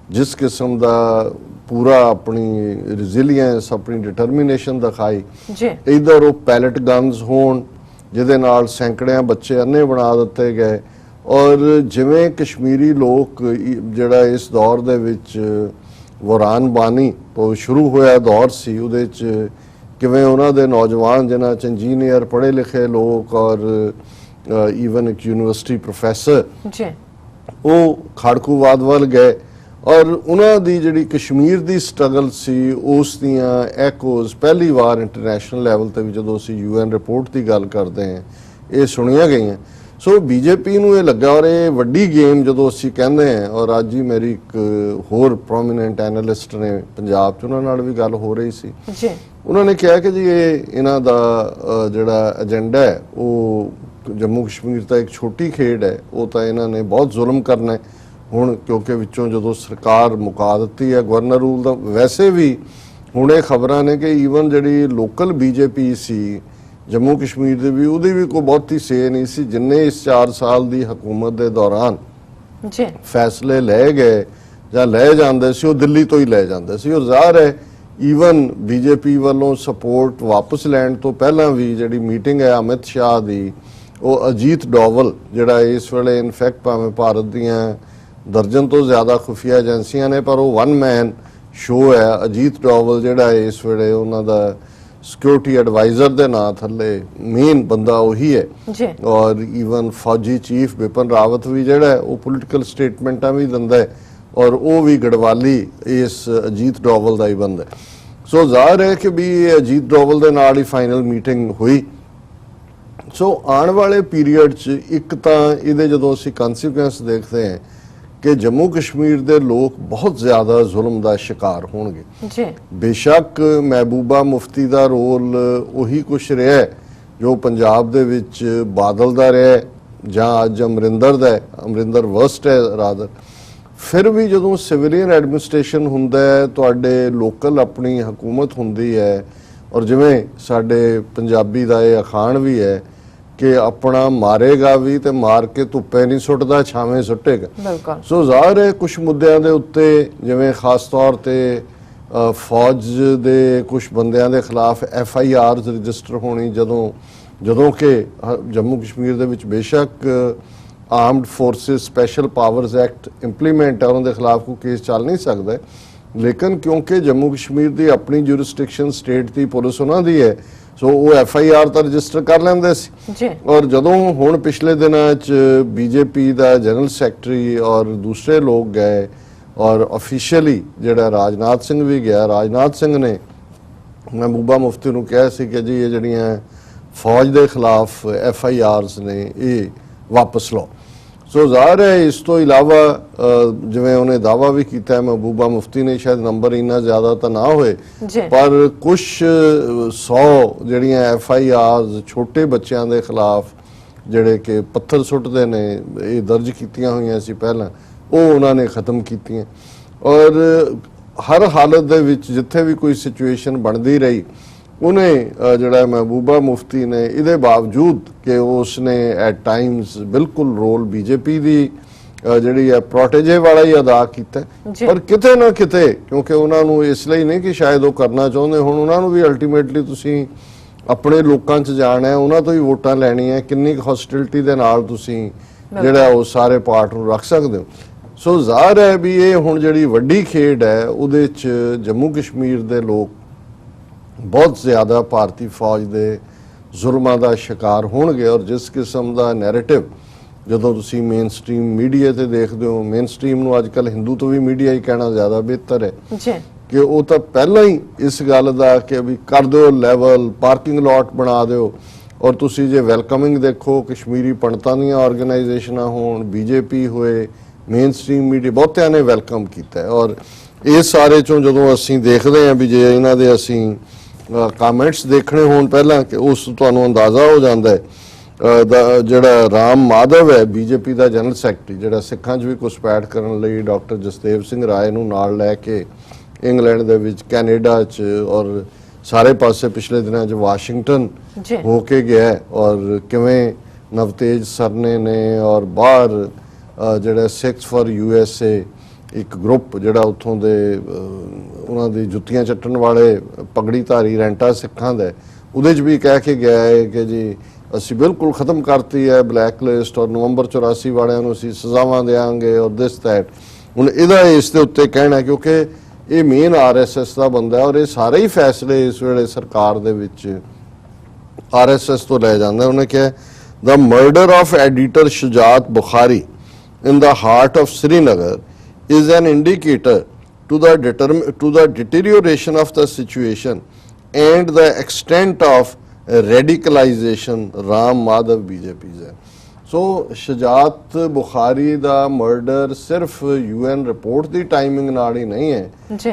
ਜਿਸ ਕਿਸਮ ਦਾ ਪੂਰਾ ਆਪਣੀ ਰੈਜ਼ਿਲੀਅੰਸ ਆਪਣੀ ਡਿਟਰਮੀਨੇਸ਼ਨ ਦਿਖਾਈ ਜੀ ਇਧਰ ਉਹ ਪੈਲਟ ਗਨਸ ਹੋਣ ਜਿਹਦੇ ਨਾਲ ਸੈਂਕੜਿਆਂ ਬੱਚੇ ਅੰਨੇ ਬਣਾ ਦਿੱਤੇ ਗਏ ਔਰ ਜਿਵੇਂ ਕਸ਼ਮੀਰੀ ਲੋਕ ਜਿਹੜਾ ਇਸ ਦੌਰ ਦੇ ਵਿੱਚ ਵਰਾਨ ਬਾਨੀ ਤੋਂ ਸ਼ੁਰੂ ਹੋਇਆ ਦੌਰ ਸੀ ਉਹਦੇ 'ਚ ਕਿਵੇਂ ਉਹਨਾਂ ਦੇ ਨੌਜਵਾਨ ਜਿਨ੍ਹਾਂ 'ਚ ਇੰਜੀਨੀਅਰ ਪੜ੍ਹੇ ਲਿਖੇ ਲੋਕ ਔਰ ਈਵਨ ਇੱਕ ਯੂਨੀਵਰਸਿਟੀ ਪ੍ਰੋਫੈਸਰ ਜੀ ਉਹ ਖਾੜਕੂਵਾਦ ਵੱਲ ਗਏ ਔਰ ਉਹਨਾਂ ਦੀ ਜਿਹੜੀ ਕਸ਼ਮੀਰ ਦੀ ਸਟਰਗਲ ਸੀ ਉਸ ਦੀਆਂ ਐਕੋਜ਼ ਪਹਿਲੀ ਵਾਰ ਇੰਟਰਨੈਸ਼ਨਲ ਲੈਵਲ ਤੇ ਵੀ ਜਦੋਂ ਅਸੀਂ ਯੂਐਨ ਰਿਪੋਰਟ ਦੀ ਗੱਲ ਕਰਦੇ ਹਾਂ ਇਹ ਸੁਣੀਆਂ ਗਈਆਂ ਸੋ ਬੀਜੇਪੀ ਨੂੰ ਇਹ ਲੱਗਾ ਔਰ ਇਹ ਵੱਡੀ ਗੇਮ ਜਦੋਂ ਅਸੀਂ ਕਹਿੰਦੇ ਹਾਂ ਔਰ ਅੱਜ ਹੀ ਮੇਰੀ ਇੱਕ ਹੋਰ ਪ੍ਰੋਮੀਨੈਂਟ ਐਨਾਲਿਸਟ ਨੇ ਪੰਜਾਬ 'ਚ ਉਹਨਾਂ ਨਾਲ ਵੀ ਗੱਲ ਹੋ ਰਹੀ ਸੀ ਜੀ ਉਹਨਾਂ ਨੇ ਕਿਹਾ ਕਿ ਜੀ ਇਹਨਾਂ ਦਾ ਜਿਹੜਾ ਏਜੰਡਾ ਹੈ ਉਹ ਜੰਮੂ ਕਸ਼ਮੀਰ ਤਾਂ ਇੱਕ ਛੋਟੀ ਖੇਡ ਹੈ ਉਹ ਤਾਂ ਇਹਨਾਂ ਨੇ ਬਹੁਤ ਜ਼ੁਲਮ ਕਰਨਾ ਹੈ ਹੁਣ ਕਿਉਂਕਿ ਵਿੱਚੋਂ ਜਦੋਂ ਸਰਕਾਰ ਮੁਕਾ ਦਿੱਤੀ ਹੈ ਗਵਰਨਰ ਰੂਲ ਦਾ ਵੈਸੇ ਵੀ ਹੁਣ ਇਹ ਖਬਰਾਂ ਨੇ ਕਿ ਈਵਨ ਜਿਹੜੀ ਲੋਕਲ ਬੀਜੇਪੀ ਸੀ ਜੰਮੂ ਕਸ਼ਮੀਰ ਦੇ ਵੀ ਉਹਦੀ ਵੀ ਕੋਈ ਬਹੁਤੀ ਸੇ ਨਹੀਂ ਸੀ ਜਿੰਨੇ ਇਸ 4 ਸਾਲ ਦੀ ਹਕੂਮਤ ਦੇ ਦੌਰਾਨ ਜੀ ਫੈਸਲੇ ਲਏ ਗਏ ਜਾਂ ਲਏ ਜਾਂਦੇ ਸੀ ਉਹ ਦਿੱਲੀ ਤੋਂ ਹੀ ਲਏ ਜਾਂਦੇ ਸੀ। ਔਰ ਜ਼ਾਹਰ ਹੈ ਈਵਨ ਬੀਜੇਪੀ ਵੱਲੋਂ ਸਪੋਰਟ ਵਾਪਸ ਲੈਣ ਤੋਂ ਪਹਿਲਾਂ ਵੀ ਜਿਹੜੀ ਮੀਟਿੰਗ ਹੈ ਅਮਿਤ ਸ਼ਾਹ ਦੀ, ਉਹ ਅਜੀਤ ਡੋਵਲ ਜਿਹੜਾ ਇਸ ਵੇਲੇ ਇਨਫੈਕਟ ਭਾਵੇਂ ਭਾਰਤ ਦੀਆਂ ਦਰਜਨ ਤੋਂ ਜ਼ਿਆਦਾ ਖੁਫੀਆ ਏਜੰਸੀਆਂ ਨੇ ਪਰ ਉਹ ਵਨ ਮੈਨ ਸ਼ੋ ਹੈ। ਅਜੀਤ ਡੋਵਲ ਜਿਹੜਾ ਇਸ ਵੇਲੇ ਉਹਨਾਂ ਦਾ ਸਿਕਿਉਰਿਟੀ ਐਡਵਾਈਜ਼ਰ ਦੇ ਨਾਂ ਥੱਲੇ ਮੇਨ ਬੰਦਾ ਉਹੀ ਹੈ ਜੀ। ਔਰ ਈਵਨ ਫੌਜੀ ਚੀਫ ਬਿਪਨ ਰਾਵਤ ਵੀ ਜਿਹੜਾ ਹੈ ਉਹ ਪੋਲੀਟੀਕਲ ਸਟੇਟਮੈਂਟਾਂ ਵੀ ਦਿੰਦਾ ਹੈ ਔਰ ਉਹ ਵੀ ਗੜਵਾਲੀ ਇਸ ਅਜੀਤ ਡੋਵਲ ਦਾ ਹੀ ਬੰਦਾ ਹੈ। ਸੋ ਜ਼ਾਹਰ ਹੈ ਕਿ ਵੀ ਇਹ ਅਜੀਤ ਡੋਵਲ ਦੇ ਨਾਲ ਹੀ ਫਾਈਨਲ ਮੀਟਿੰਗ ਹੋਈ। ਸੋ ਆਉਣ ਵਾਲੇ ਪੀਰੀਅਡ 'ਚ ਇੱਕ ਤਾਂ ਇਹਦੇ ਜਦੋਂ ਅਸੀਂ ਕਨਸੀਕੁਐਂਸ ਦੇਖਦੇ ਹਾਂ ਕਿ ਜੰਮੂ ਕਸ਼ਮੀਰ ਦੇ ਲੋਕ ਬਹੁਤ ਜ਼ਿਆਦਾ ਜ਼ੁਲਮ ਦਾ ਸ਼ਿਕਾਰ ਹੋਣਗੇ ਜੀ। ਬੇਸ਼ੱਕ ਮਹਿਬੂਬਾ ਮੁਫਤੀ ਦਾ ਰੋਲ ਉਹੀ ਕੁਛ ਰਿਹਾ ਹੈ ਜੋ ਪੰਜਾਬ ਦੇ ਵਿੱਚ ਬਾਦਲ ਦਾ ਰਿਹਾ ਜਾਂ ਅੱਜ ਅਮਰਿੰਦਰ ਦਾ ਹੈ, ਅਮਰਿੰਦਰ ਵਰਸਟ ਹੈ ਰਾਦਰ। ਫਿਰ ਵੀ ਜਦੋਂ ਸਿਵਿਲੀਅਨ ਐਡਮਿਨਿਸਟ੍ਰੇਸ਼ਨ ਹੁੰਦਾ ਹੈ, ਤੁਹਾਡੇ ਲੋਕਲ ਆਪਣੀ ਹਕੂਮਤ ਹੁੰਦੀ ਹੈ ਔਰ ਜਿਵੇਂ ਸਾਡੇ ਪੰਜਾਬੀ ਦਾ ਇਹ ਅਖਾਣ ਵੀ ਹੈ ਕਿ ਆਪਣਾ ਮਾਰੇਗਾ ਵੀ ਤੇ ਮਾਰ ਕੇ ਧੁੱਪੇ ਨਹੀਂ ਸੁੱਟਦਾ, ਛਾਵੇਂ ਸੁੱਟੇਗਾ। ਬਿਲਕੁਲ। ਸੋ ਜ਼ਾਹਰ ਹੈ ਕੁਝ ਮੁੱਦਿਆਂ ਦੇ ਉੱਤੇ ਜਿਵੇਂ ਖਾਸ ਤੌਰ ਤੇ ਫੌਜ ਦੇ ਕੁਝ ਬੰਦਿਆਂ ਦੇ ਖਿਲਾਫ FIRs ਰਜਿਸਟਰ ਹੋਣੀ ਜਦੋਂ ਕਿ ਜੰਮੂ ਕਸ਼ਮੀਰ ਦੇ ਵਿੱਚ ਬੇਸ਼ੱਕ armed forces special powers act implement ਹੈ, ਉਹਨਾਂ ਦੇ ਖਿਲਾਫ ਕੋਈ ਕੇਸ ਚੱਲ ਨਹੀਂ ਸਕਦਾ, ਲੇਕਿਨ ਕਿਉਂਕਿ ਜੰਮੂ ਕਸ਼ਮੀਰ ਦੀ ਆਪਣੀ ਜੁਰਿਸਡਿਕਸ਼ਨ ਸਟੇਟ ਦੀ ਪੁਲਿਸ ਉਹਨਾਂ ਦੀ ਹੈ ਸੋ ਉਹ FIR ਤਾਂ ਰਜਿਸਟਰ ਕਰ ਲੈਂਦੇ ਸੀ ਜੀ। ਔਰ ਜਦੋਂ ਹੁਣ ਪਿਛਲੇ ਦਿਨਾਂ 'ਚ BJP ਦਾ ਜਨਰਲ ਸੈਕਟਰੀ ਔਰ ਦੂਸਰੇ ਲੋਕ ਗਏ ਔਰ ਅਫੀਸ਼ੀਅਲੀ ਜਿਹੜਾ ਰਾਜਨਾਥ ਸਿੰਘ ਵੀ ਗਿਆ, ਰਾਜਨਾਥ ਸਿੰਘ ਨੇ ਮਹਿਬੂਬਾ ਮੁਫਤੀ ਨੂੰ ਕਿਹਾ ਸੀ ਕਿ ਜੀ ਇਹ ਜਿਹੜੀਆਂ ਫੌਜ ਦੇ ਖਿਲਾਫ FIRs ਨੇ ਇਹ ਵਾਪਸ ਲਓ। ਸੋ ਜ਼ਾਹਰ ਹੈ ਇਸ ਤੋਂ ਇਲਾਵਾ ਜਿਵੇਂ ਉਹਨੇ ਦਾਅਵਾ ਵੀ ਕੀਤਾ ਮਹਿਬੂਬਾ ਮੁਫਤੀ ਨੇ ਸ਼ਾਇਦ ਨੰਬਰ ਇੰਨਾ ਜ਼ਿਆਦਾ ਤਾਂ ਨਾ ਹੋਏ ਪਰ ਕੁਝ 100 ਜਿਹੜੀਆਂ FIRs ਛੋਟੇ ਬੱਚਿਆਂ ਦੇ ਖਿਲਾਫ ਜਿਹੜੇ ਕਿ ਪੱਥਰ ਸੁੱਟਦੇ ਨੇ ਇਹ ਦਰਜ ਕੀਤੀਆਂ ਹੋਈਆਂ ਸੀ ਪਹਿਲਾਂ, ਉਹ ਉਹਨਾਂ ਨੇ ਖਤਮ ਕੀਤੀਆਂ। ਔਰ ਹਰ ਹਾਲਤ ਦੇ ਵਿੱਚ ਜਿੱਥੇ ਵੀ ਕੋਈ ਸਿਚੁਏਸ਼ਨ ਬਣਦੀ ਰਹੀ ਉਹਨੇ ਜਿਹੜਾ ਮਹਿਬੂਬਾ ਮੁਫਤੀ ਨੇ ਇਹਦੇ ਬਾਵਜੂਦ ਕਿ ਉਸਨੇ ਐਟ ਟਾਈਮਸ ਬਿਲਕੁਲ ਰੋਲ BJP ਦੀ ਜਿਹੜੀ ਹੈ ਪ੍ਰੋਟੇਜੇ ਵਾਲਾ ਹੀ ਅਦਾ ਕੀਤਾ ਪਰ ਕਿਤੇ ਨਾ ਕਿਤੇ ਕਿਉਂਕਿ ਉਹਨਾਂ ਨੂੰ ਇਸ ਲਈ ਨਹੀਂ ਕਿ ਸ਼ਾਇਦ ਉਹ ਕਰਨਾ ਚਾਹੁੰਦੇ ਹੁਣ, ਉਹਨਾਂ ਨੂੰ ਵੀ ਅਲਟੀਮੇਟਲੀ ਤੁਸੀਂ ਆਪਣੇ ਲੋਕਾਂ 'ਚ ਜਾਣਾ ਹੈ, ਉਹਨਾਂ ਤੋਂ ਹੀ ਵੋਟਾਂ ਲੈਣੀਆਂ, ਕਿੰਨੀ ਹੌਸਟਿਲਿਟੀ ਦੇ ਨਾਲ ਤੁਸੀਂ ਜਿਹੜਾ ਉਹ ਸਾਰੇ ਪਾਰਟ ਨੂੰ ਰੱਖ ਸਕਦੇ ਹੋ। ਸੋ ਜ਼ਾਹਰ ਹੈ ਵੀ ਇਹ ਹੁਣ ਜਿਹੜੀ ਵੱਡੀ ਖੇਡ ਹੈ ਉਹਦੇ 'ਚ ਜੰਮੂ ਕਸ਼ਮੀਰ ਦੇ ਲੋਕ ਬਹੁਤ ਜ਼ਿਆਦਾ ਭਾਰਤੀ ਫੌਜ ਦੇ ਜ਼ੁਲਮਾਂ ਦਾ ਸ਼ਿਕਾਰ ਹੋਣਗੇ ਔਰ ਜਿਸ ਕਿਸਮ ਦਾ ਨੈਰੇਟਿਵ ਜਦੋਂ ਤੁਸੀਂ ਮੇਨ ਸਟ੍ਰੀਮ ਮੀਡੀਆ ਤੇ ਦੇਖਦੇ ਹੋ, ਮੇਨ ਸਟ੍ਰੀਮ ਨੂੰ ਅੱਜ ਕੱਲ ਹਿੰਦੂ ਤੋਂ ਵੀ ਮੀਡੀਆ ਹੀ ਕਹਿਣਾ ਜ਼ਿਆਦਾ ਬਿਹਤਰ ਹੈ ਕਿ ਉਹ ਤਾਂ ਪਹਿਲਾਂ ਹੀ ਇਸ ਗੱਲ ਦਾ ਕਿ ਵੀ ਕਰ ਦਿਓ ਲੈਵਲ, ਪਾਰਕਿੰਗ ਲਾਟ ਬਣਾ ਦਿਓ ਔਰ ਤੁਸੀਂ ਜੇ ਵੈਲਕਮਿੰਗ ਦੇਖੋ ਕਸ਼ਮੀਰੀ ਪੰਡਤਾਂ ਦੀਆਂ ਆਰਗੇਨਾਈਜੇਸ਼ਨਾਂ ਹੋਣ, BJP ਹੋਏ, ਮੇਨ ਸਟ੍ਰੀਮ ਮੀਡੀਆ ਬਹੁਤਿਆਂ ਨੇ ਵੈਲਕਮ ਕੀਤਾ ਹੈ। ਔਰ ਇਸ ਸਾਰੇ ਚੋਂ ਜਦੋਂ ਅਸੀਂ ਦੇਖਦੇ ਹਾਂ ਵੀ ਜੇ ਇਹਨਾਂ ਦੇ ਅਸੀਂ ਕਮੈਂਟਸ ਦੇਖਣੇ ਹੋਣ ਪਹਿਲਾਂ ਕਿ ਉਸ ਤੁਹਾਨੂੰ ਅੰਦਾਜ਼ਾ ਹੋ ਜਾਂਦਾ ਹੈ ਜਿਹੜਾ ਰਾਮ ਮਾਧਵ ਹੈ BJP ਦਾ ਜਨਰਲ ਸੈਕਟਰੀ ਜਿਹੜਾ ਸਿੱਖਾਂ 'ਚ ਵੀ ਘੁਸਪੈਠ ਕਰਨ ਲਈ ਡਾਕਟਰ ਜਸਦੇਵ ਸਿੰਘ ਰਾਏ ਨੂੰ ਨਾਲ ਲੈ ਕੇ ਇੰਗਲੈਂਡ ਦੇ ਵਿੱਚ, ਕੈਨੇਡਾ 'ਚ ਔਰ ਸਾਰੇ ਪਾਸੇ ਪਿਛਲੇ ਦਿਨਾਂ 'ਚ ਵਾਸ਼ਿੰਗਟਨ ਹੋ ਕੇ ਗਿਆ ਔਰ ਕਿਵੇਂ ਨਵਤੇਜ ਸਰਨੇ ਨੇ ਔਰ ਬਾਹਰ ਜਿਹੜਾ ਸਿੱਖਸ ਫॉर USA ਇੱਕ ਗਰੁੱਪ ਜਿਹੜਾ ਉੱਥੋਂ ਦੇ ਉਹਨਾਂ ਦੀ ਜੁੱਤੀਆਂ ਚੱਟਣ ਵਾਲੇ ਪਗੜੀ ਧਾਰੀ ਰੈਂਟਾ ਸਿੱਖਾਂ ਦਾ ਉਹਦੇ 'ਚ ਵੀ ਕਹਿ ਕੇ ਗਿਆ ਹੈ ਕਿ ਜੀ ਅਸੀਂ ਬਿਲਕੁਲ ਖਤਮ ਕਰਤੀ ਹੈ ਬਲੈਕ ਲਿਸਟ ਔਰ ਨਵੰਬਰ 84 ਵਾਲਿਆਂ ਨੂੰ ਅਸੀਂ ਸਜ਼ਾਵਾਂ ਦੇਵਾਂਗੇ ਔਰ ਦਿਸ ਦੈਟ। ਹੁਣ ਇਹਦਾ ਇਸ ਦੇ ਉੱਤੇ ਕਹਿਣਾ ਕਿਉਂਕਿ ਇਹ ਮੇਨ RSS ਦਾ ਬੰਦਾ ਔਰ ਇਹ ਸਾਰੇ ਹੀ ਫੈਸਲੇ ਇਸ ਵੇਲੇ ਸਰਕਾਰ ਦੇ ਵਿੱਚ RSS ਤੋਂ ਲੈ ਜਾਂਦਾ। ਉਹਨੇ ਕਿਹਾ the murder of editor Shujaat Bukhari in the heart of Srinagar is an indicator to the deterioration of the situation and the extent of radicalization Ram Madhav BJP's है। So ਸ਼ੁਜਾਤ ਬੁਖਾਰੀ ਦਾ ਮਰਡਰ ਸਿਰਫ UN ਰਿਪੋਰਟ ਦੀ timing ਨਾਲ ਹੀ ਨਹੀਂ ਹੈ,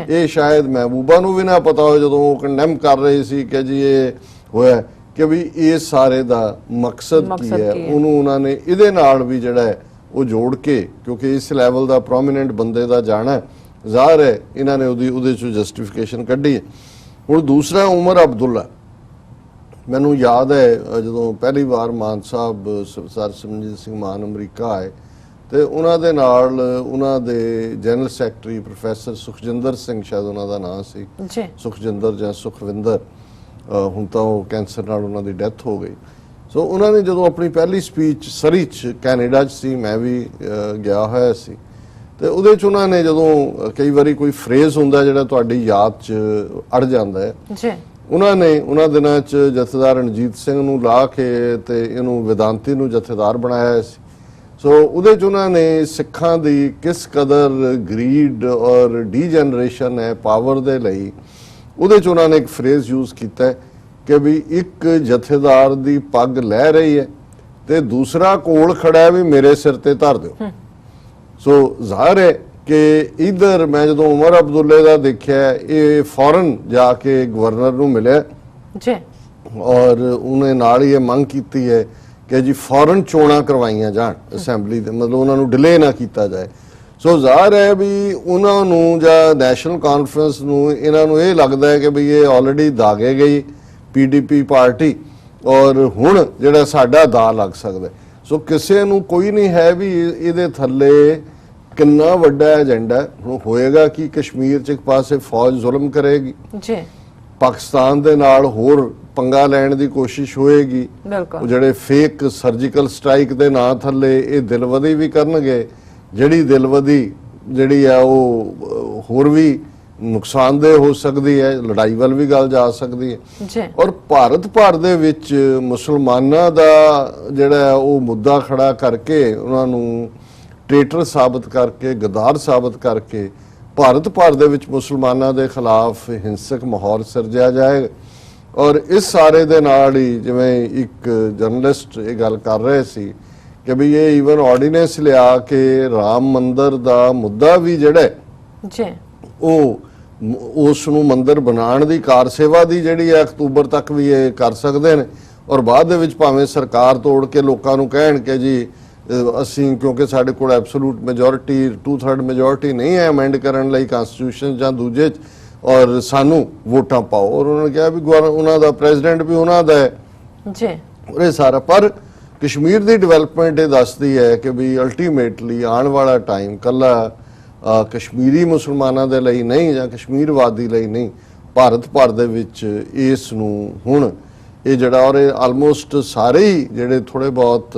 ਇਹ ਸ਼ਾਇਦ ਮਹਿਬੂਬਾ ਨੂੰ ਵੀ ਨਾ ਪਤਾ ਹੋ ਜਦੋਂ ਉਹ ਕੰਡੈਮ ਕਰ ਰਹੇ ਸੀ ਕਿ ਜੀ ਇਹ ਹੋਇਆ ਕਿ ਵੀ ਇਹ ਸਾਰੇ ਦਾ ਮਕਸਦ ਕੀ ਹੈ। ਉਹਨੂੰ ਉਹਨਾਂ ਨੇ ਇਹਦੇ ਨਾਲ ਵੀ ਜਿਹੜਾ ਹੈ ਉਹ ਜੋੜ ਕੇ ਕਿਉਂਕਿ ਇਸ ਲੈਵਲ ਦਾ ਪ੍ਰੋਮੀਨੈਂਟ ਬੰਦੇ ਦਾ ਜਾਣਾ ਜ਼ਾਹਰ ਹੈ ਇਹਨਾਂ ਨੇ ਉਹਦੇ 'ਚੋਂ ਜਸਟੀਫਿਕੇਸ਼ਨ ਕੱਢੀ ਹੈ। ਹੁਣ ਦੂਸਰਾ ਉਮਰ ਅਬਦੁੱਲਾ, ਮੈਨੂੰ ਯਾਦ ਹੈ ਜਦੋਂ ਪਹਿਲੀ ਵਾਰ ਮਾਨ ਸਾਹਿਬ ਸਰ ਸਿਮਰਨਜੀਤ ਸਿੰਘ ਮਾਨ ਅਮਰੀਕਾ ਆਏ ਤੇ ਉਹਨਾਂ ਦੇ ਨਾਲ ਉਹਨਾਂ ਦੇ general secretary professor Sukhjinder Singh, ਸ਼ਾਇਦ ਉਹਨਾਂ ਦਾ ਨਾਮ ਸੀ ਜੀ, ਸੁਖਜਿੰਦਰ ਜਾਂ ਸੁਖਵਿੰਦਰ, ਹੁਣ ਤਾਂ ਉਹ ਕੈਂਸਰ ਨਾਲ ਉਹਨਾਂ ਦੀ ਡੈਥ ਹੋ ਗਈ। ਸੋ ਉਹਨਾਂ ਨੇ ਜਦੋਂ ਆਪਣੀ ਪਹਿਲੀ ਸਪੀਚ ਸਰੀ 'ਚ, ਕੈਨੇਡਾ 'ਚ ਸੀ, ਮੈਂ ਵੀ ਗਿਆ ਹੋਇਆ ਸੀ, ਤੇ ਉਹਦੇ 'ਚ ਉਹਨਾਂ ਨੇ ਜਦੋਂ ਕਈ ਵਾਰੀ ਕੋਈ ਫਰੇਜ਼ ਹੁੰਦਾ ਜਿਹੜਾ ਤੁਹਾਡੀ ਯਾਦ 'ਚ ਅੜ ਜਾਂਦਾ ਹੈ, ਜੀ, ਉਹਨਾਂ ਨੇ ਉਹਨਾਂ ਦਿਨਾਂ 'ਚ ਜਥੇਦਾਰ ਰਣਜੀਤ ਸਿੰਘ ਨੂੰ ਲਾ ਕੇ ਤੇ ਇਹਨੂੰ ਵਿਦਾਂਤੀ ਨੂੰ ਜਥੇਦਾਰ ਬਣਾਇਆ ਸੀ। ਸੋ ਉਹਦੇ 'ਚ ਉਹਨਾਂ ਨੇ ਸਿੱਖਾਂ ਦੀ ਕਿਸ ਕਦਰ ਗਰੀਡ ਔਰ ਡੀਜਨਰੇਸ਼ਨ ਹੈ ਪਾਵਰ ਦੇ ਲਈ, ਉਹਦੇ 'ਚ ਉਹਨਾਂ ਨੇ ਇੱਕ ਫਰੇਜ਼ ਯੂਜ਼ ਕੀਤਾ ਹੈ ਕਿ ਵੀ ਇੱਕ ਜਥੇਦਾਰ ਦੀ ਪੱਗ ਲਹਿ ਰਹੀ ਹੈ ਤੇ ਦੂਸਰਾ ਕੋਲ ਖੜਾ ਹੈ ਵੀ ਮੇਰੇ ਸਿਰ ਤੇ ਧਰ ਦਿਓ। ਸੋ ਜ਼ਾਹਰ ਹੈ ਕਿ ਇਧਰ ਮੈਂ ਜਦੋਂ ਉਮਰ ਅਬਦੁੱਲੇ ਦਾ ਦੇਖਿਆ, ਇਹ ਫੌਰਨ ਜਾ ਕੇ ਗਵਰਨਰ ਨੂੰ ਮਿਲਿਆ ਜੀ, ਔਰ ਉਹਨੇ ਨਾਲ ਹੀ ਇਹ ਮੰਗ ਕੀਤੀ ਹੈ ਕਿ ਜੀ ਫੌਰਨ ਚੋਣਾਂ ਕਰਵਾਈਆਂ ਜਾਣ ਅਸੈਂਬਲੀ ਦੇ, ਮਤਲਬ ਉਹਨਾਂ ਨੂੰ ਡਿਲੇ ਨਾ ਕੀਤਾ ਜਾਏ। ਸੋ ਜ਼ਾਹਰ ਹੈ ਵੀ ਉਹਨਾਂ ਨੂੰ ਜਾਂ ਨੈਸ਼ਨਲ ਕਾਨਫਰੰਸ ਨੂੰ ਇਹਨਾਂ ਨੂੰ ਇਹ ਲੱਗਦਾ ਹੈ ਕਿ ਵੀ ਇਹ ਆਲਰੇਡੀ ਦਾਗੇ ਗਈ PDP ਪਾਰਟੀ ਔਰ ਹੁਣ ਜਿਹੜਾ ਸਾਡਾ ਦਾ ਲੱਗ ਸਕਦਾ। ਸੋ ਕਿਸੇ ਨੂੰ ਕੋਈ ਨਹੀਂ ਹੈ ਵੀ ਇਹਦੇ ਥੱਲੇ ਕਿੰਨਾ ਵੱਡਾ ਏਜੰਡਾ ਹੋਏਗਾ ਕਿ ਕਸ਼ਮੀਰ 'ਚ ਇੱਕ ਪਾਸੇ ਫੌਜ ਜ਼ੁਲਮ ਕਰੇਗੀ ਜੀ, ਪਾਕਿਸਤਾਨ ਦੇ ਨਾਲ ਹੋਰ ਪੰਗਾ ਲੈਣ ਦੀ ਕੋਸ਼ਿਸ਼ ਹੋਏਗੀ, ਉਹ ਜਿਹੜੇ ਫੇਕ ਸਰਜੀਕਲ ਸਟ੍ਰਾਈਕ ਦੇ ਨਾਂ ਥੱਲੇ ਇਹ ਦਿਲਵਦੀ ਵੀ ਕਰਨਗੇ, ਜਿਹੜੀ ਦਿਲਵਦੀ ਜਿਹੜੀ ਆ ਉਹ ਹੋਰ ਵੀ ਨੁਕਸਾਨਦੇਹ ਹੋ ਸਕਦੀ ਹੈ, ਲੜਾਈ ਵੱਲ ਵੀ ਗੱਲ ਜਾ ਸਕਦੀ ਹੈ ਜੀ। ਔਰ ਭਾਰਤ ਭਰ ਦੇ ਵਿੱਚ ਮੁਸਲਮਾਨਾਂ ਦਾ ਜਿਹੜਾ ਉਹ ਮੁੱਦਾ ਖੜਾ ਕਰਕੇ ਉਹਨਾਂ ਨੂੰ ਟ੍ਰੇਟਰ ਸਾਬਤ ਕਰਕੇ, ਗਦਾਰ ਸਾਬਤ ਕਰਕੇ ਭਾਰਤ ਭਰ ਦੇ ਵਿੱਚ ਮੁਸਲਮਾਨਾਂ ਦੇ ਖਿਲਾਫ ਹਿੰਸਕ ਮਾਹੌਲ ਸਿਰਜਿਆ ਜਾਏਗਾ। ਔਰ ਇਸ ਸਾਰੇ ਦੇ ਨਾਲ ਹੀ ਜਿਵੇਂ ਇੱਕ ਜਰਨਲਿਸਟ ਇਹ ਗੱਲ ਕਰ ਰਹੇ ਸੀ ਕਿ ਵੀ ਇਹ ਈਵਨ ਆਰਡੀਨੈਂਸ ਲਿਆ ਕੇ ਰਾਮ ਮੰਦਰ ਦਾ ਮੁੱਦਾ ਵੀ ਜਿਹੜਾ ਜੀ ਉਹ ਉਸ ਨੂੰ ਮੰਦਰ ਬਣਾਉਣ ਦੀ ਕਾਰ ਸੇਵਾ ਦੀ ਜਿਹੜੀ ਹੈ ਅਕਤੂਬਰ ਤੱਕ ਵੀ ਇਹ ਕਰ ਸਕਦੇ ਨੇ, ਔਰ ਬਾਅਦ ਦੇ ਵਿੱਚ ਭਾਵੇਂ ਸਰਕਾਰ ਤੋੜ ਕੇ ਲੋਕਾਂ ਨੂੰ ਕਹਿਣ ਕਿ ਜੀ ਅਸੀਂ ਕਿਉਂਕਿ ਸਾਡੇ ਕੋਲ ਐਬਸੋਲੂਟ ਮੈਜੋਰਿਟੀ 2/3 ਮੈਜੋਰਿਟੀ ਨਹੀਂ ਹੈ ਅਮੈਂਡ ਕਰਨ ਲਈ ਕਨਸਟੀਟਿਊਸ਼ਨ ਜਾਂ ਦੂਜੇ ਔਰ ਸਾਨੂੰ ਵੋਟਾਂ ਪਾਓ, ਔਰ ਉਹਨਾਂ ਨੇ ਕਿਹਾ ਵੀ ਉਹਨਾਂ ਦਾ ਪ੍ਰੈਜ਼ੀਡੈਂਟ ਵੀ ਉਹਨਾਂ ਦਾ ਹੈ ਜੀ। ਇਹ ਸਾਰਾ ਪਰ ਕਸ਼ਮੀਰ ਦੀ ਡਿਵੈਲਪਮੈਂਟ ਇਹ ਦੱਸਦੀ ਹੈ ਕਿ ਵੀ ਅਲਟੀਮੇਟਲੀ ਆਉਣ ਵਾਲਾ ਟਾਈਮ ਕੱਲਾ ਕਸ਼ਮੀਰੀ ਮੁਸਲਮਾਨਾਂ ਦੇ ਲਈ ਨਹੀਂ ਜਾਂ ਕਸ਼ਮੀਰਵਾਦੀ ਲਈ ਨਹੀਂ, ਭਾਰਤ ਭਰ ਦੇ ਵਿੱਚ ਇਸ ਨੂੰ ਹੁਣ ਇਹ ਜਿਹੜਾ ਔਰ ਇਹ ਆਲਮੋਸਟ ਸਾਰੇ ਹੀ ਜਿਹੜੇ ਥੋੜੇ ਬਹੁਤ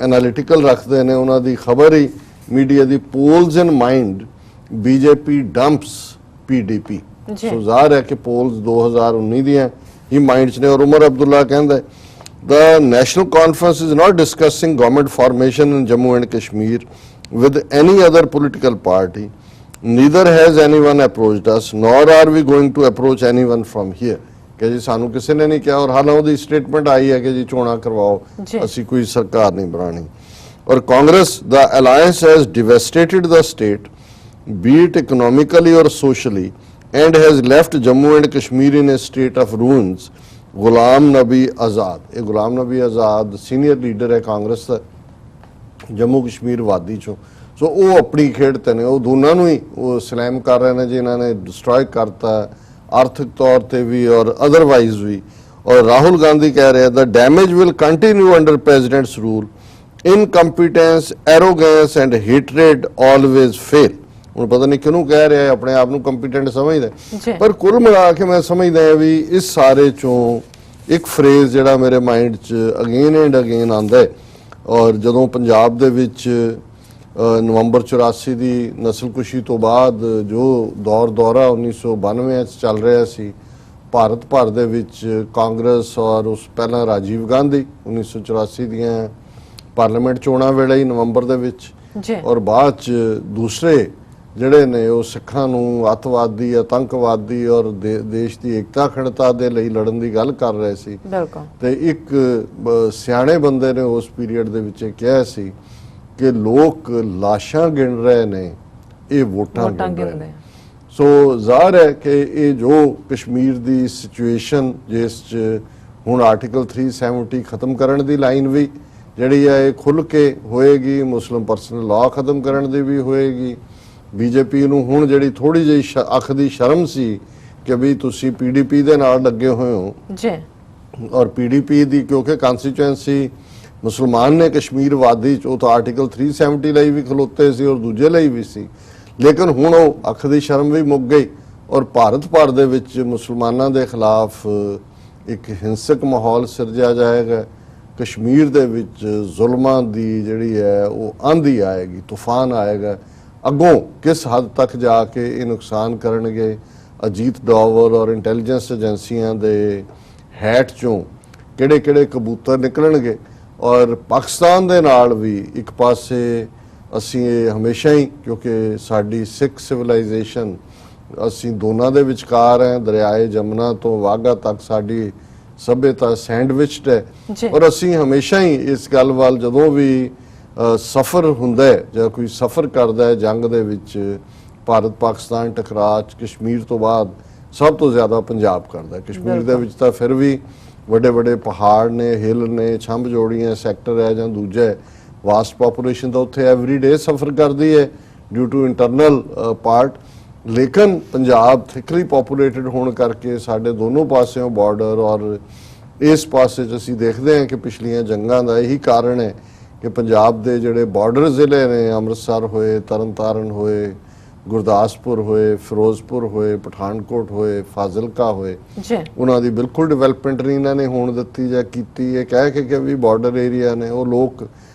ਐਨਾਲਿਟੀਕਲ ਰੱਖਦੇ ਨੇ ਉਹਨਾਂ ਦੀ ਖਬਰ ਹੀ ਮੀਡੀਆ ਦੀ ਪੋਲਸ ਇਨ ਮਾਈਂਡ BJP ਡੰਪਸ PDP। ਸੋ ਜ਼ਾਹਰ ਹੈ ਕਿ ਪੋਲਸ 2019 ਦੀਆਂ ਹੀ ਮਾਈਂਡ 'ਚ ਨੇ। ਔਰ ਉਮਰ ਅਬਦੁੱਲਾ ਕਹਿੰਦਾ the national conference is not discussing government formation in Jammu and Kashmir with any other political party. Neither has anyone approached us, nor are we going to approach anyone from here. ਕਿ ਜੀ ਸਾਨੂੰ ਕਿਸੇ ਨੇ ਨਹੀਂ ਕਿਹਾ, ਔਰ ਹਾਲਾਂ ਉਹਦੀ ਸਟੇਟਮੈਂਟ ਆਈ ਹੈ ਕਿ ਜੀ ਚੋਣਾਂ ਕਰਵਾਓ, ਅਸੀਂ ਕੋਈ ਸਰਕਾਰ ਨਹੀਂ ਬਣਾਣੀ। ਔਰ Congress the alliance has devastated the state, be it economically or socially, and has left Jammu and Kashmir in a state of ruins. Ghulam Nabi Azad, ਇਹ ਗੁਲਾਮ ਨਬੀ ਆਜ਼ਾਦ ਸੀਨੀਅਰ ਲੀਡਰ ਹੈ ਕਾਂਗਰਸ ਦਾ ਜੰਮੂ ਕਸ਼ਮੀਰ ਵਾਦੀ ਚੋਂ। ਸੋ ਉਹ ਆਪਣੀ ਖੇਡ ਤੇ ਨੇ, ਉਹ ਦੋਨਾਂ ਨੂੰ ਹੀ ਉਹ ਸਲੈਮ ਕਰ ਰਹੇ ਨੇ ਜੀ ਇਹਨਾਂ ਨੇ ਡਿਸਟਰੋਏ ਕਰਤਾ ਆਰਥਿਕ ਤੌਰ ਤੇ ਵੀ ਔਰ ਅਦਰਵਾਈਜ਼ ਵੀ। ਔਰ ਰਾਹੁਲ ਗਾਂਧੀ ਕਹਿ ਰਿਹਾ the damage will continue under president's rule, incompetence, arrogance and hatred always fail. ਹੁਣ ਪਤਾ ਨਹੀਂ ਕਿਹਨੂੰ ਕਹਿ ਰਿਹਾ, ਆਪਣੇ ਆਪ ਨੂੰ ਕੰਪੀਟੈਂਟ ਸਮਝਦਾ, ਪਰ ਕੁੱਲ ਮਿਲਾ ਕੇ ਮੈਂ ਸਮਝਦਾ ਵੀ ਇਸ ਸਾਰੇ ਚੋਂ ਇੱਕ ਫਰੇਜ਼ ਜਿਹੜਾ ਮੇਰੇ ਮਾਈਂਡ 'ਚ ਅਗੇਨ ਐਂਡ ਅਗੇਨ ਆਉਂਦਾ ਹੈ। ਔਰ ਜਦੋਂ ਪੰਜਾਬ ਦੇ ਵਿੱਚ ਨਵੰਬਰ 84 ਦੀ ਨਸਲਕੁਸ਼ੀ ਤੋਂ ਬਾਅਦ ਜੋ ਦੌਰਾ 1992 'ਚ ਚੱਲ ਰਿਹਾ ਸੀ ਭਾਰਤ ਭਰ ਦੇ ਵਿੱਚ, ਕਾਂਗਰਸ ਔਰ ਉਸ ਪਹਿਲਾਂ ਰਾਜੀਵ ਗਾਂਧੀ 1984 ਦੀਆਂ ਪਾਰਲੀਮੈਂਟ ਚੋਣਾਂ ਵੇਲੇ ਹੀ ਨਵੰਬਰ ਦੇ ਵਿੱਚ, ਔਰ ਬਾਅਦ 'ਚ ਦੂਸਰੇ ਜਿਹੜੇ ਨੇ ਉਹ ਸਿੱਖਾਂ ਨੂੰ ਅੱਤਵਾਦੀ, ਆਤੰਕਵਾਦੀ ਔਰ ਦੇਸ਼ ਦੀ ਏਕਤਾ ਅਖੰਡਤਾ ਦੇ ਲਈ ਲੜਨ ਦੀ ਗੱਲ ਕਰ ਰਹੇ ਸੀ। ਤੇ ਇੱਕ ਸਿਆਣੇ ਬੰਦੇ ਨੇ ਉਸ ਪੀਰੀਅਡ ਦੇ ਵਿੱਚ ਕਿਹਾ ਸੀ ਕਿ ਲੋਕ ਲਾਸ਼ਾਂ ਗਿਣ ਰਹੇ ਨੇ, ਇਹ ਵੋਟਾਂ ਗਿਣ ਰਹੇ ਨੇ। ਸੋ ਜ਼ਾਹਰ ਹੈ ਕਿ ਇਹ ਜੋ ਕਸ਼ਮੀਰ ਦੀ ਸਿਚੁਏਸ਼ਨ ਜਿਸ 'ਚ ਹੁਣ ਆਰਟੀਕਲ 370 ਖਤਮ ਕਰਨ ਦੀ ਲਾਈਨ ਵੀ ਜਿਹੜੀ ਹੈ ਇਹ ਖੁੱਲ੍ਹ ਕੇ ਹੋਏਗੀ, ਮੁਸਲਿਮ ਪਰਸਨਲ ਲਾਅ ਖਤਮ ਕਰਨ ਦੀ ਵੀ ਹੋਏਗੀ। BJP ਨੂੰ ਹੁਣ ਜਿਹੜੀ ਥੋੜੀ ਜਿਹੀ ਅੱਖ ਦੀ ਸ਼ਰਮ ਸੀ ਕਿ ਵੀ ਤੁਸੀਂ PDP ਦੇ ਨਾਲ ਲੱਗੇ ਹੋਏ ਹੋ, ਔਰ PDP ਦੀ ਕਿਉਂਕਿ ਕਨਸਟੀਚੁਐਂਸੀ ਮੁਸਲਮਾਨ ਨੇ ਕਸ਼ਮੀਰ ਵਾਦੀ ਚ ਉਹ ਤਾਂ ਆਰਟੀਕਲ 370 ਲਈ ਵੀ ਖਲੋਤੇ ਸੀ ਔਰ ਦੂਜੇ ਲਈ ਵੀ ਸੀ, ਲੇਕਿਨ ਹੁਣ ਉਹ ਅੱਖ ਦੀ ਸ਼ਰਮ ਵੀ ਮੁੱਕ ਗਈ ਔਰ ਭਾਰਤ ਭਰ ਦੇ ਵਿੱਚ ਮੁਸਲਮਾਨਾਂ ਦੇ ਖਿਲਾਫ ਇੱਕ ਹਿੰਸਕ ਮਾਹੌਲ ਸਿਰਜਿਆ ਜਾਏਗਾ। ਕਸ਼ਮੀਰ ਦੇ ਵਿੱਚ ਜ਼ੁਲਮਾਂ ਦੀ ਜਿਹੜੀ ਹੈ ਉਹ ਆਂਧੀ ਆਏਗੀ, ਤੂਫਾਨ ਆਏਗਾ। ਅੱਗੋਂ ਕਿਸ ਹੱਦ ਤੱਕ ਜਾ ਕੇ ਇਹ ਨੁਕਸਾਨ ਕਰਨਗੇ, ਅਜੀਤ ਡੋਵਲ ਔਰ ਇੰਟੈਲੀਜੈਂਸ ਏਜੰਸੀਆਂ ਦੇ ਹੈਟ ਚੋਂ ਕਿਹੜੇ ਕਿਹੜੇ ਕਬੂਤਰ ਨਿਕਲਣਗੇ। ਔਰ ਪਾਕਿਸਤਾਨ ਦੇ ਨਾਲ ਵੀ ਇੱਕ ਪਾਸੇ ਅਸੀਂ ਇਹ ਹਮੇਸ਼ਾ ਹੀ, ਕਿਉਂਕਿ ਸਾਡੀ ਸਿੱਖ ਸਿਵਲਾਈਜੇਸ਼ਨ ਅਸੀਂ ਦੋਨਾਂ ਦੇ ਵਿਚਕਾਰ ਹੈ, ਦਰਿਆਏ ਜਮਨਾ ਤੋਂ ਵਾਘਾ ਤੱਕ ਸਾਡੀ ਸਭਿਅਤਾ ਸੈਂਡਵਿਚਡ ਹੈ ਔਰ ਅਸੀਂ ਹਮੇਸ਼ਾ ਹੀ ਇਸ ਗੱਲ ਵੱਲ ਜਦੋਂ ਵੀ ਸਫ਼ਰ ਹੁੰਦਾ ਹੈ ਜਾਂ ਕੋਈ ਸਫ਼ਰ ਕਰਦਾ ਹੈ ਜੰਗ ਦੇ ਵਿੱਚ, ਭਾਰਤ ਪਾਕਿਸਤਾਨ ਟਕਰਾਅ 'ਚ ਕਸ਼ਮੀਰ ਤੋਂ ਬਾਅਦ ਸਭ ਤੋਂ ਜ਼ਿਆਦਾ ਪੰਜਾਬ ਕਰਦਾ। ਕਸ਼ਮੀਰ ਦੇ ਵਿੱਚ ਤਾਂ ਫਿਰ ਵੀ ਵੱਡੇ ਵੱਡੇ ਪਹਾੜ ਨੇ, ਹਿੱਲ ਨੇ, ਛੰਭ ਜੋੜੀਆਂ ਸੈਕਟਰ ਹੈ ਜਾਂ ਦੂਜਾ ਹੈ, ਵਾਸਟ ਪਾਪੂਲੇਸ਼ਨ ਤਾਂ ਉੱਥੇ ਐਵਰੀਡੇ ਸਫ਼ਰ ਕਰਦੀ ਹੈ ਡਿਊ ਟੂ ਇੰਟਰਨਲ ਪਾਰਟ। ਲੇਕਿਨ ਪੰਜਾਬ ਥਿਕਲੀ ਪੋਪੂਲੇਟਡ ਹੋਣ ਕਰਕੇ ਸਾਡੇ ਦੋਨੋਂ ਪਾਸਿਓਂ ਬਾਰਡਰ ਔਰ ਇਸ ਪਾਸੇ 'ਚ ਅਸੀਂ ਦੇਖਦੇ ਹਾਂ ਕਿ ਪਿਛਲੀਆਂ ਜੰਗਾਂ ਦਾ ਇਹੀ ਕਾਰਨ ਹੈ ਕਿ ਪੰਜਾਬ ਦੇ ਜਿਹੜੇ ਬਾਰਡਰ ਜ਼ਿਲ੍ਹੇ ਨੇ, ਅੰਮ੍ਰਿਤਸਰ ਹੋਏ, ਤਰਨਤਾਰਨ ਹੋਏ, ਗੁਰਦਾਸਪੁਰ ਹੋਏ, ਫਿਰੋਜ਼ਪੁਰ ਹੋਏ, ਪਠਾਨਕੋਟ ਹੋਏ, ਫਾਜ਼ਿਲਕਾ ਹੋਏ, ਉਹਨਾਂ ਦੀ ਬਿਲਕੁਲ ਡਿਵੈਲਪਮੈਂਟ ਨਹੀਂ ਇਹਨਾਂ ਨੇ ਹੋਣ ਦਿੱਤੀ ਜਾਂ ਕੀਤੀ। ਇਹ ਕਹਿ ਕੇ ਕਿ ਵੀ ਬਾਰਡਰ ਏਰੀਆ ਨੇ, ਉਹ ਲੋਕ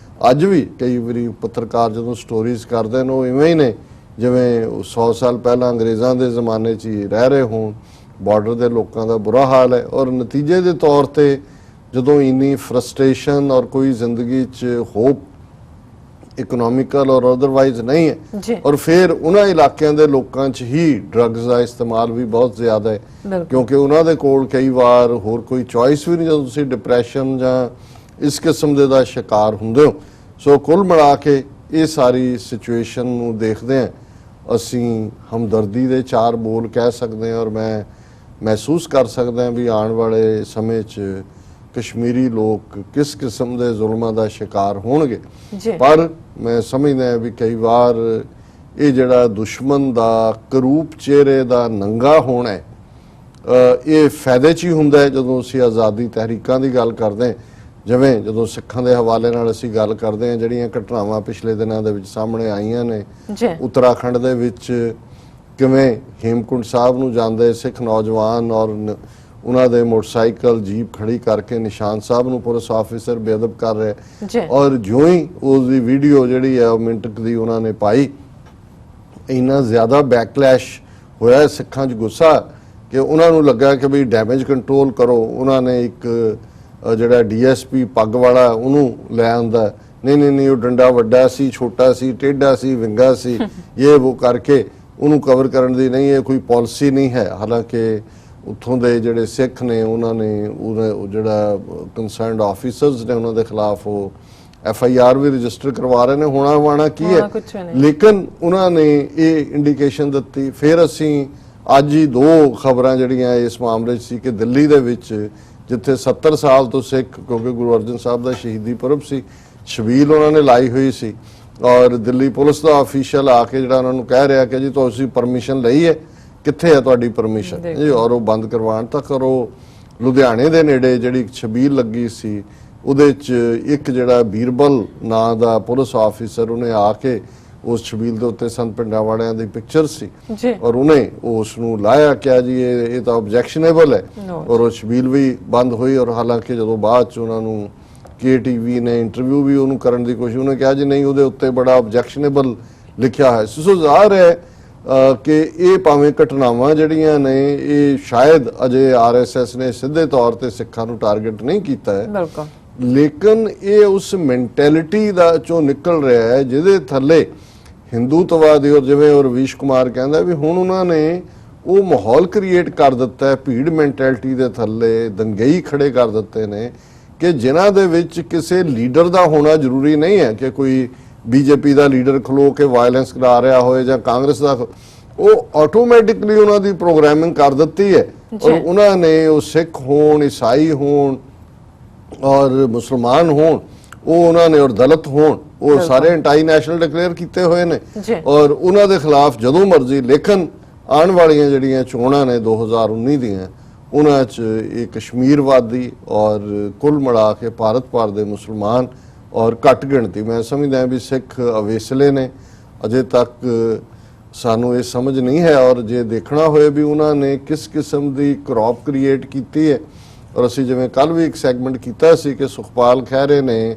ਅੱਜ ਵੀ ਕਈ ਵਾਰੀ ਪੱਤਰਕਾਰ ਜਦੋਂ ਸਟੋਰੀਜ਼ ਕਰਦੇ ਨੇ ਉਹ ਇਵੇਂ ਹੀ ਨੇ ਜਿਵੇਂ 100 ਸਾਲ ਪਹਿਲਾਂ ਅੰਗਰੇਜ਼ਾਂ ਦੇ ਜ਼ਮਾਨੇ 'ਚ ਹੀ ਰਹਿ ਰਹੇ ਹੋਣ। ਬਾਰਡਰ ਦੇ ਲੋਕਾਂ ਦਾ ਬੁਰਾ ਹਾਲ ਹੈ ਔਰ ਨਤੀਜੇ ਦੇ ਤੌਰ ਤੇ ਜਦੋਂ ਇੰਨੀ ਫਰਸਟ੍ਰੇਸ਼ਨ ਔਰ ਕੋਈ ਜ਼ਿੰਦਗੀ 'ਚ ਹੋਪ ਇਕਨੋਮਿਕਲ ਔਰ ਅਦਰਵਾਈਜ਼ ਨਹੀਂ ਹੈ ਔਰ ਫਿਰ ਉਹਨਾਂ ਇਲਾਕਿਆਂ ਦੇ ਲੋਕਾਂ 'ਚ ਹੀ ਡਰੱਗਸ ਦਾ ਇਸਤੇਮਾਲ ਵੀ ਬਹੁਤ ਜ਼ਿਆਦਾ ਹੈ ਕਿਉਂਕਿ ਉਹਨਾਂ ਦੇ ਕੋਲ ਕਈ ਵਾਰ ਹੋਰ ਕੋਈ ਚੋਇਸ ਵੀ ਨਹੀਂ ਜਦੋਂ ਤੁਸੀਂ ਡਿਪਰੈਸ਼ਨ ਜਾਂ ਇਸ ਕਿਸਮ ਦੇ ਦਾ ਸ਼ਿਕਾਰ ਹੁੰਦੇ ਹੋ। ਸੋ ਕੁੱਲ ਮਿਲਾ ਕੇ ਇਹ ਸਾਰੀ ਸਿਚੁਏਸ਼ਨ ਨੂੰ ਦੇਖਦੇ ਹਾਂ ਅਸੀਂ ਹਮਦਰਦੀ ਦੇ 4 ਬੋਲ ਕਹਿ ਸਕਦੇ ਹਾਂ ਔਰ ਮੈਂ ਮਹਿਸੂਸ ਕਰ ਸਕਦਾ ਹਾਂ ਵੀ ਆਉਣ ਵਾਲੇ ਸਮੇਂ 'ਚ ਕਸ਼ਮੀਰੀ ਲੋਕ ਕਿਸ ਕਿਸਮ ਦੇ ਜ਼ੁਲਮਾਂ ਦਾ ਸ਼ਿਕਾਰ ਹੋਣਗੇ। ਪਰ ਮੈਂ ਸਮਝਦਾ ਵੀ ਕਈ ਵਾਰ ਇਹ ਜਿਹੜਾ ਦੁਸ਼ਮਣ ਦਾ ਕਰੂਪ ਚਿਹਰੇ ਦਾ ਨੰਗਾ ਹੋਣਾ ਹੈ ਇਹ ਫਾਇਦੇ 'ਚ ਹੀ ਹੁੰਦਾ ਹੈ ਜਦੋਂ ਅਸੀਂ ਆਜ਼ਾਦੀ ਤਹਿਰੀਕਾਂ ਦੀ ਗੱਲ ਕਰਦੇ ਹਾਂ। ਜਿਵੇਂ ਜਦੋਂ ਸਿੱਖਾਂ ਦੇ ਹਵਾਲੇ ਨਾਲ ਅਸੀਂ ਗੱਲ ਕਰਦੇ ਹਾਂ, ਜਿਹੜੀਆਂ ਘਟਨਾਵਾਂ ਪਿਛਲੇ ਦਿਨਾਂ ਦੇ ਵਿੱਚ ਸਾਹਮਣੇ ਆਈਆਂ ਨੇ ਉੱਤਰਾਖੰਡ ਦੇ ਵਿੱਚ, ਕਿਵੇਂ ਹੇਮਕੁੰਟ ਸਾਹਿਬ ਨੂੰ ਜਾਂਦੇ ਸਿੱਖ ਨੌਜਵਾਨ ਔਰ ਉਹਨਾਂ ਦੇ ਮੋਟਰਸਾਈਕਲ ਜੀਪ ਖੜੀ ਕਰਕੇ ਨਿਸ਼ਾਨ ਸਾਹਿਬ ਨੂੰ ਪੁਲਿਸ ਆਫੀਸਰ ਬੇਅਦਬ ਕਰ ਰਿਹਾ ਔਰ ਜਿਉਂ ਹੀ ਉਸ ਦੀ ਵੀਡੀਓ ਜਿਹੜੀ ਹੈ ਉਹ ਮਿੰਟਕ ਦੀ ਉਹਨਾਂ ਨੇ ਪਾਈ, ਇੰਨਾ ਜ਼ਿਆਦਾ ਬੈਕਲੈਸ਼ ਹੋਇਆ ਸਿੱਖਾਂ 'ਚ ਗੁੱਸਾ ਕਿ ਉਹਨਾਂ ਨੂੰ ਲੱਗਾ ਕਿ ਵੀ ਡੈਮੇਜ ਕੰਟਰੋਲ ਕਰੋ। ਉਹਨਾਂ ਨੇ ਇੱਕ ਜਿਹੜਾ ਡੀਐਸਪੀ ਪੱਗ ਵਾਲਾ ਉਹਨੂੰ ਲੈ ਆਂਦਾ, ਨਹੀਂ ਉਹ ਡੰਡਾ ਵੱਡਾ ਸੀ, ਛੋਟਾ ਸੀ, ਟੇਢਾ ਸੀ, ਵਿੰਗਾ ਸੀ, ਇਹ ਉਹ ਕਰਕੇ ਉਹਨੂੰ ਕਵਰ ਕਰਨ ਦੀ ਨਹੀਂ ਇਹ ਕੋਈ ਪਾਲਿਸੀ ਨਹੀਂ ਹੈ। ਹਾਲਾਂਕਿ ਉੱਥੋਂ ਦੇ ਜਿਹੜੇ ਸਿੱਖ ਨੇ ਉਹਨਾਂ ਨੇ ਉਹ ਜਿਹੜਾ ਕੰਸਰਨਡ ਆਫੀਸਰਸ ਨੇ ਉਹਨਾਂ ਦੇ ਖਿਲਾਫ ਉਹ FIR ਵੀ ਰਜਿਸਟਰ ਕਰਵਾ ਰਹੇ ਨੇ, ਹੋਣਾ ਵਾਣਾ ਕੀ ਹੈ। ਲੇਕਿਨ ਉਹਨਾਂ ਨੇ ਇਹ ਇੰਡੀਕੇਸ਼ਨ ਦਿੱਤੀ। ਫਿਰ ਅਸੀਂ ਅੱਜ ਹੀ 2 ਖਬਰਾਂ ਜਿਹੜੀਆਂ ਇਸ ਮਾਮਲੇ 'ਚ ਸੀ ਕਿ ਦਿੱਲੀ ਦੇ ਵਿੱਚ ਜਿੱਥੇ 70 ਸਾਲ ਤੋਂ ਸਿੱਖ, ਕਿਉਂਕਿ ਗੁਰੂ ਅਰਜਨ ਸਾਹਿਬ ਦਾ ਸ਼ਹੀਦੀ ਪੁਰਬ ਸੀ, ਛਬੀਲ ਉਹਨਾਂ ਨੇ ਲਾਈ ਹੋਈ ਸੀ ਔਰ ਦਿੱਲੀ ਪੁਲਿਸ ਦਾ ਅਫੀਸ਼ੀਅਲ ਆ ਕੇ ਜਿਹੜਾ ਉਹਨਾਂ ਨੂੰ ਕਹਿ ਰਿਹਾ ਕਿ ਜੀ ਤੁਸੀਂ ਪਰਮਿਸ਼ਨ ਲਈ ਹੈ, ਕਿੱਥੇ ਹੈ ਤੁਹਾਡੀ ਪਰਮਿਸ਼ਨ ਜੀ, ਔਰ ਉਹ ਬੰਦ ਕਰਵਾਉਣ ਤੱਕ। ਔਰ ਉਹ ਲੁਧਿਆਣੇ ਦੇ ਨੇੜੇ ਜਿਹੜੀ ਛਬੀਲ ਲੱਗੀ ਸੀ ਉਹਦੇ 'ਚ ਇੱਕ ਜਿਹੜਾ ਬੀਰਬਲ ਨਾਂ ਦਾ ਪੁਲਿਸ ਆਫੀਸਰ ਉਹਨੇ ਆ ਕੇ ਉਸ ਛਬੀਲ ਦੇ ਉੱਤੇ ਸੰਤ ਪਿੰਡਾਂ ਵਾਲਿਆਂ ਦੀ ਪਿਕਚਰ ਸੀ ਔਰ ਉਹਨੇ ਉਸ ਨੂੰ ਲਾਇਆ ਕਿਹਾ ਜੀ ਇਹ ਤਾਂ ਆਬਜੈਕਸ਼ਨੇਬਲ ਹੈ ਔਰ ਉਹ ਛਬੀਲ ਵੀ ਬੰਦ ਹੋਈ। ਔਰ ਹਾਲਾਂਕਿ ਜਦੋਂ ਬਾਅਦ 'ਚ ਉਹਨਾਂ ਨੂੰ KTV ਨੇ ਇੰਟਰਵਿਊ ਵੀ ਉਹਨੂੰ ਕਰਨ ਦੀ ਕੋਸ਼ਿਸ਼, ਉਹਨੇ ਕਿਹਾ ਜੀ ਨਹੀਂ ਉਹਦੇ ਉੱਤੇ ਬੜਾ ਆਬਜੈਕਸ਼ਨੇਬਲ ਲਿਖਿਆ ਹੈ। ਸੋ ਜ਼ਾਹਰ ਹੈ ਕਿ ਇਹ ਭਾਵੇਂ ਘਟਨਾਵਾਂ ਜਿਹੜੀਆਂ ਨੇ ਇਹ ਸ਼ਾਇਦ ਅਜੇ RSS ਨੇ ਸਿੱਧੇ ਤੌਰ ਤੇ ਸਿੱਖਾਂ ਨੂੰ ਟਾਰਗੇਟ ਨਹੀਂ ਕੀਤਾ ਹੈ, ਲੇਕਿਨ ਇਹ ਉਸ ਮੈਂਟੈਲਿਟੀ ਦਾ ਚੋਂ ਨਿਕਲ ਰਿਹਾ ਹੈ ਜਿਹਦੇ ਥੱਲੇ ਹਿੰਦੂਤਵਾਦੀ ਔਰ ਜਿਵੇਂ ਰਵੀਸ਼ ਕੁਮਾਰ ਕਹਿੰਦਾ ਵੀ ਹੁਣ ਉਹਨਾਂ ਨੇ ਉਹ ਮਾਹੌਲ ਕ੍ਰੀਏਟ ਕਰ ਦਿੱਤਾ ਹੈ, ਭੀੜ ਮੈਂਟੈਲਿਟੀ ਦੇ ਥੱਲੇ ਦੰਗਈ ਖੜੇ ਕਰ ਦਿੱਤੇ ਨੇ ਕਿ ਜਿਨ੍ਹਾਂ ਦੇ ਵਿੱਚ ਕਿਸੇ ਲੀਡਰ ਦਾ ਹੋਣਾ ਜ਼ਰੂਰੀ ਨਹੀਂ ਹੈ ਕਿ ਕੋਈ BJP ਦਾ ਲੀਡਰ ਖਲੋ ਕੇ ਵਾਇਲੈਂਸ ਕਰਾ ਰਿਹਾ ਹੋਏ ਜਾਂ ਕਾਂਗਰਸ ਦਾ, ਉਹ ਆਟੋਮੈਟਿਕਲੀ ਉਹਨਾਂ ਦੀ ਪ੍ਰੋਗਰਾਮਿੰਗ ਕਰ ਦਿੱਤੀ ਹੈ ਔਰ ਉਹਨਾਂ ਨੇ ਉਹ ਸਿੱਖ ਹੋਣ, ਈਸਾਈ ਹੋਣ ਔਰ ਮੁਸਲਮਾਨ ਹੋਣ, ਉਹ ਉਹਨਾਂ ਨੇ ਔਰ ਦਲਿਤ ਹੋਣ, ਉਹ ਸਾਰੇ ਐਂਟੀ ਨੈਸ਼ਨਲ ਡਿਕਲੇਅਰ ਕੀਤੇ ਹੋਏ ਨੇ ਔਰ ਉਹਨਾਂ ਦੇ ਖਿਲਾਫ ਜਦੋਂ ਮਰਜ਼ੀ। ਲੇਕਿਨ ਆਉਣ ਵਾਲੀਆਂ ਜਿਹੜੀਆਂ ਚੋਣਾਂ ਨੇ 2019 ਦੀਆਂ ਉਹਨਾਂ 'ਚ ਇਹ ਕਸ਼ਮੀਰਵਾਦੀ ਔਰ ਕੁੱਲ ਮਿਲਾ ਕੇ ਭਾਰਤ ਭਰ ਦੇ ਮੁਸਲਮਾਨ ਔਰ ਘੱਟ ਗਿਣਤੀ, ਮੈਂ ਸਮਝਦਾ ਵੀ ਸਿੱਖ ਅਵੇਸਲੇ ਨੇ। ਅਜੇ ਤੱਕ ਸਾਨੂੰ ਇਹ ਸਮਝ ਨਹੀਂ ਹੈ, ਔਰ ਜੇ ਦੇਖਣਾ ਹੋਏ ਵੀ ਉਹਨਾਂ ਨੇ ਕਿਸ ਕਿਸਮ ਦੀ ਕਰੌਪ ਕ੍ਰੀਏਟ ਕੀਤੀ ਹੈ, ਔਰ ਅਸੀਂ ਜਿਵੇਂ ਕੱਲ ਵੀ ਇੱਕ ਸੈਗਮੈਂਟ ਕੀਤਾ ਸੀ ਕਿ ਸੁਖਪਾਲ ਖਹਿਰੇ ਨੇ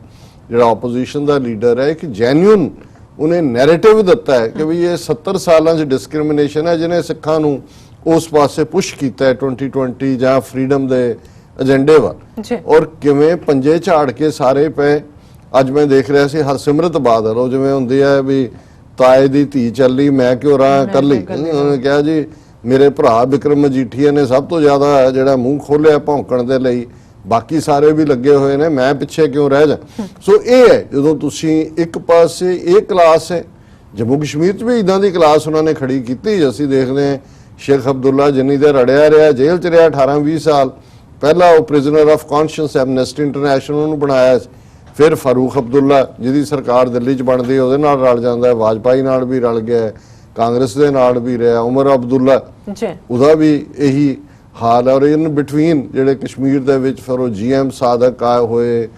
ਜਿਹੜਾ ਆਪੋਜੀਸ਼ਨ ਦਾ ਲੀਡਰ ਹੈ ਕਿ ਜੈਨੂਇਨ ਉਹਨੇ ਨੈਰੇਟਿਵ ਦਿੱਤਾ ਹੈ ਕਿ ਵੀ ਇਹ 70 ਸਾਲਾਂ 'ਚ ਡਿਸਕ੍ਰਿਮੀਨੇਸ਼ਨ ਹੈ ਜਿਹਨੇ ਸਿੱਖਾਂ ਨੂੰ ਉਸ ਪਾਸੇ ਪੁਸ਼ ਕੀਤਾ ਹੈ 2020 ਜਾਂ ਫਰੀडम ਦੇ ਏਜੰਡੇ ਵੱਲ, ਔਰ ਕਿਵੇਂ ਪੰਜੇ ਝਾੜ ਕੇ ਸਾਰੇ ਪਏ। ਅੱਜ ਮੈਂ ਦੇਖ ਰਿਹਾ ਸੀ ਹਰਸਿਮਰਤ ਬਾਦਲ, ਉਹ ਜਿਵੇਂ ਹੁੰਦੀ ਹੈ ਵੀ ਤਾਏ ਦੀ ਧੀ ਚੱਲੀ ਮੈਂ ਕਿਉਂ ਰਾਹ ਕੱਲੀ, ਉਹਨੇ ਕਿਹਾ ਜੀ ਮੇਰੇ ਭਰਾ ਬਿਕਰਮ ਮਜੀਠੀਆ ਨੇ ਸਭ ਤੋਂ ਜ਼ਿਆਦਾ ਜਿਹੜਾ ਮੂੰਹ ਖੋਲਿਆ ਭੌਂਕਣ ਦੇ ਲਈ, ਬਾਕੀ ਸਾਰੇ ਵੀ ਲੱਗੇ ਹੋਏ ਨੇ, ਮੈਂ ਪਿੱਛੇ ਕਿਉਂ ਰਹਿ ਜਾ। ਸੋ ਇਹ ਹੈ ਜਦੋਂ ਤੁਸੀਂ ਇੱਕ ਪਾਸੇ ਇਹ ਕਲਾਸ ਹੈ, ਜੰਮੂ ਕਸ਼ਮੀਰ 'ਚ ਵੀ ਇਦਾਂ ਦੀ ਕਲਾਸ ਉਹਨਾਂ ਨੇ ਖੜੀ ਕੀਤੀ। ਅਸੀਂ ਦੇਖਦੇ ਹਾਂ ਸ਼ੇਖ ਅਬਦੁੱਲਾ ਜਿੰਨੀ ਦੇਰ ਰੜਿਆ ਰਿਹਾ, ਜੇਲ੍ਹ 'ਚ ਰਿਹਾ 18-20 ਸਾਲ, ਪਹਿਲਾਂ ਉਹ ਪ੍ਰਿਜ਼ਨਰ ਆਫ ਕੌਂਸ਼ੀਅੰਸ ਐਮਨੈਸਟੀ ਇੰਟਰਨੈਸ਼ਨਲ ਨੂੰ ਬਣਾਇਆ, ਫਿਰ ਫਾਰੂਕ ਅਬਦੁੱਲਾ ਜਿਹਦੀ ਸਰਕਾਰ ਦਿੱਲੀ 'ਚ ਬਣਦੀ ਉਹਦੇ ਨਾਲ ਰਲ ਜਾਂਦਾ, ਵਾਜਪਾਈ ਨਾਲ ਵੀ ਰਲ ਗਿਆ, ਕਾਂਗਰਸ ਦੇ ਨਾਲ ਵੀ ਰਿਹਾ, ਉਮਰ ਅਬਦੁੱਲਾ ਉਹਦਾ ਵੀ ਇਹੀ ਹਾਲ ਹੈ। ਔਰ ਇਨ ਬਿਟਵੀਨ ਜਿਹੜੇ ਕਸ਼ਮੀਰ ਦੇ ਵਿੱਚ ਫਿਰ ਉਹ GM ਸਾਦਕ ਆਏ ਹੋਏ,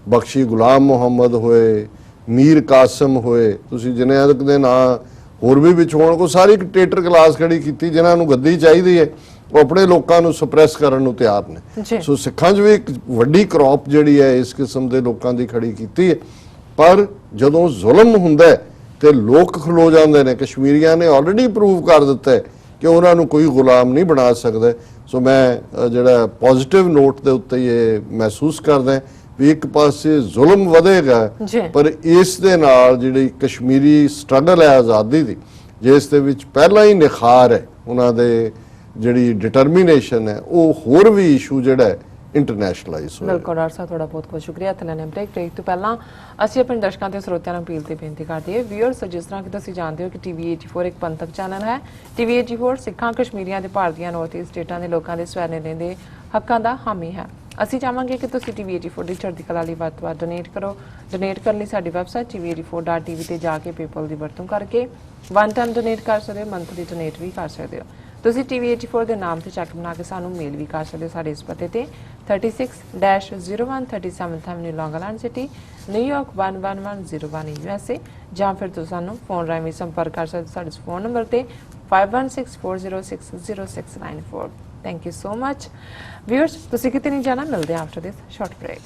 ਬਖਸ਼ੀ ਗੁਲਾਮ ਮੁਹੰਮਦ ਹੋਏ, ਮੀਰ ਕਾਸਮ ਹੋਏ, ਤੁਸੀਂ ਜਿਨ੍ਹਾਂ ਦੇ ਨਾਂ ਹੋਰ ਵੀ ਵਿਛੋਣ ਕੋ ਸਾਰੀ ਇੱਕ ਟੇਟਰ ਕਲਾਸ ਖੜੀ ਕੀਤੀ ਜਿਨ੍ਹਾਂ ਨੂੰ ਗੱਦੀ ਚਾਹੀਦੀ ਹੈ, ਉਹ ਆਪਣੇ ਲੋਕਾਂ ਨੂੰ ਸਪਰੈਸ ਕਰਨ ਨੂੰ ਤਿਆਰ ਨੇ। ਸੋ ਸਿੱਖਾਂ 'ਚ ਵੀ ਇੱਕ ਵੱਡੀ ਕਰੌਪ ਜਿਹੜੀ ਹੈ ਇਸ ਕਿਸਮ ਦੇ ਲੋਕਾਂ ਦੀ ਖੜੀ ਕੀਤੀ ਹੈ। ਪਰ ਜਦੋਂ ਜ਼ੁਲਮ ਹੁੰਦਾ ਹੈ ਤੇ ਲੋਕ ਖਲੋ ਜਾਂਦੇ ਨੇ। ਕਸ਼ਮੀਰੀਆਂ ਨੇ ਆਲਰੇਡੀ ਪ੍ਰੂਵ ਕਰ ਦਿੱਤਾ ਹੈ ਕਿ ਉਹਨਾਂ ਨੂੰ ਕੋਈ ਗੁਲਾਮ ਨਹੀਂ ਬਣਾ ਸਕਦਾ। ਸੋ ਮੈਂ ਜਿਹੜਾ ਪੋਜ਼ਿਟਿਵ ਨੋਟ ਦੇ ਉੱਤੇ ਇਹ ਮਹਿਸੂਸ ਕਰਦਾ ਵੀ ਇੱਕ ਪਾਸੇ ਜ਼ੁਲਮ ਵਧੇਗਾ, ਪਰ ਇਸ ਦੇ ਨਾਲ ਜਿਹੜੀ ਕਸ਼ਮੀਰੀ ਸਟਰਗਲ ਹੈ ਆਜ਼ਾਦੀ ਦੀ, ਜਿਸ ਦੇ ਵਿੱਚ ਪਹਿਲਾਂ ਹੀ ਨਿਖਾਰ ਹੈ ਉਹਨਾਂ ਦੇ ਜਿਹੜੀ ਡਿਟਰਮੀਨੇਸ਼ਨ ਹੈ, ਉਹ ਹੋਰ ਵੀ ਇਸ਼ੂ ਜਿਹੜਾ ਹੈ ਇੰਟਰਨੈਸ਼ਨਲਾਈਜ਼ ਹੋਇਆ। ਬਿਲਕੁਲ ਡਾਕਟਰ ਸਾਹਿਬ, ਤੁਹਾਡਾ ਬਹੁਤ ਬਹੁਤ ਸ਼ੁਕਰੀਆ। ਥਲਨੇ ਬ੍ਰੇਕ ਤੋਂ ਪਹਿਲਾਂ ਅਸੀਂ ਆਪਣੇ ਦਰਸ਼ਕਾਂ ਤੇ ਸਰੋਤਿਆਂ ਨੂੰ ਅਪੀਲ ਤੇ ਬੇਨਤੀ ਕਰਦੇ ਹਾਂ, ਵੀਅਰਸ, ਜਿਸ ਤਰ੍ਹਾਂ ਕਿ ਤੁਸੀਂ ਜਾਣਦੇ ਹੋ ਕਿ TV 84 ਇੱਕ ਪੰਥਕ ਚੈਨਲ ਹੈ। TV 84 ਸਿੱਖਾਂ, ਕਸ਼ਮੀਰੀਆਂ ਤੇ ਭਾਰਤੀਆਂ ਨਾਰਥ ਈਸਟ ਸਟੇਟਾਂ ਦੇ ਲੋਕਾਂ ਦੇ ਸਵੈ-ਨਿਰਣੇ ਦੇ ਹੱਕਾਂ ਦਾ ਹਾਮੀ ਹੈ। ਅਸੀਂ ਚਾਹਾਂਗੇ ਕਿ ਤੁਸੀਂ TV 84 ਦੀ ਚੜ੍ਹਦੀ ਕਲਾ ਲਈ ਵੱਧ ਤੋਂ ਵੱਧ ਡੋਨੇਟ ਕਰੋ। ਡੋਨੇਟ ਕਰਨ ਲਈ ਸਾਡੀ ਵੈਬਸਾਈਟ tv84.tv ਤੇ ਜਾ ਕੇ ਪੇਪਲ ਦੀ ਵਰਤੋਂ ਕਰਕੇ ਵਨ ਟਾਈਮ ਡੋਨੇਟ ਕਰ ਸਕਦੇ ਹੋ, ਮੰਥਲੀ ਡੋਨੇਟ ਵੀ ਕਰ ਸਕਦੇ ਹੋ। ਤੁਸੀਂ TV 84 ਦੇ ਨਾਮ ਤੇ ਚੈੱਕ ਬਣਾ ਕੇ ਸਾਨੂੰ ਮੇਲ ਵੀ ਕਰ ਸਕਦੇ ਹੋ ਸਾਡੇ ਇਸ ਪਤੇ ਤੇ 36-01 37th Avenue, Long Island City, New York 11101 USA, ਜਾਂ ਫਿਰ ਤੁਸੀਂ ਸਾਨੂੰ ਫੋਨ ਰਾਹੀਂ ਵੀ ਸੰਪਰਕ ਕਰ ਸਕਦੇ ਹੋ ਸਾਡੇ ਫੋਨ ਨੰਬਰ ਤੇ 5164060694। Thank you so much. Viewers, ਤੁਸੀਂ ਕਿਤੇ ਨਹੀਂ ਜਾਣਾ, ਮਿਲਦੇ ਹਾਂ ਆਫਟਰ ਦਿਸ ਸ਼ਾਰਟ ਬ੍ਰੇਕ।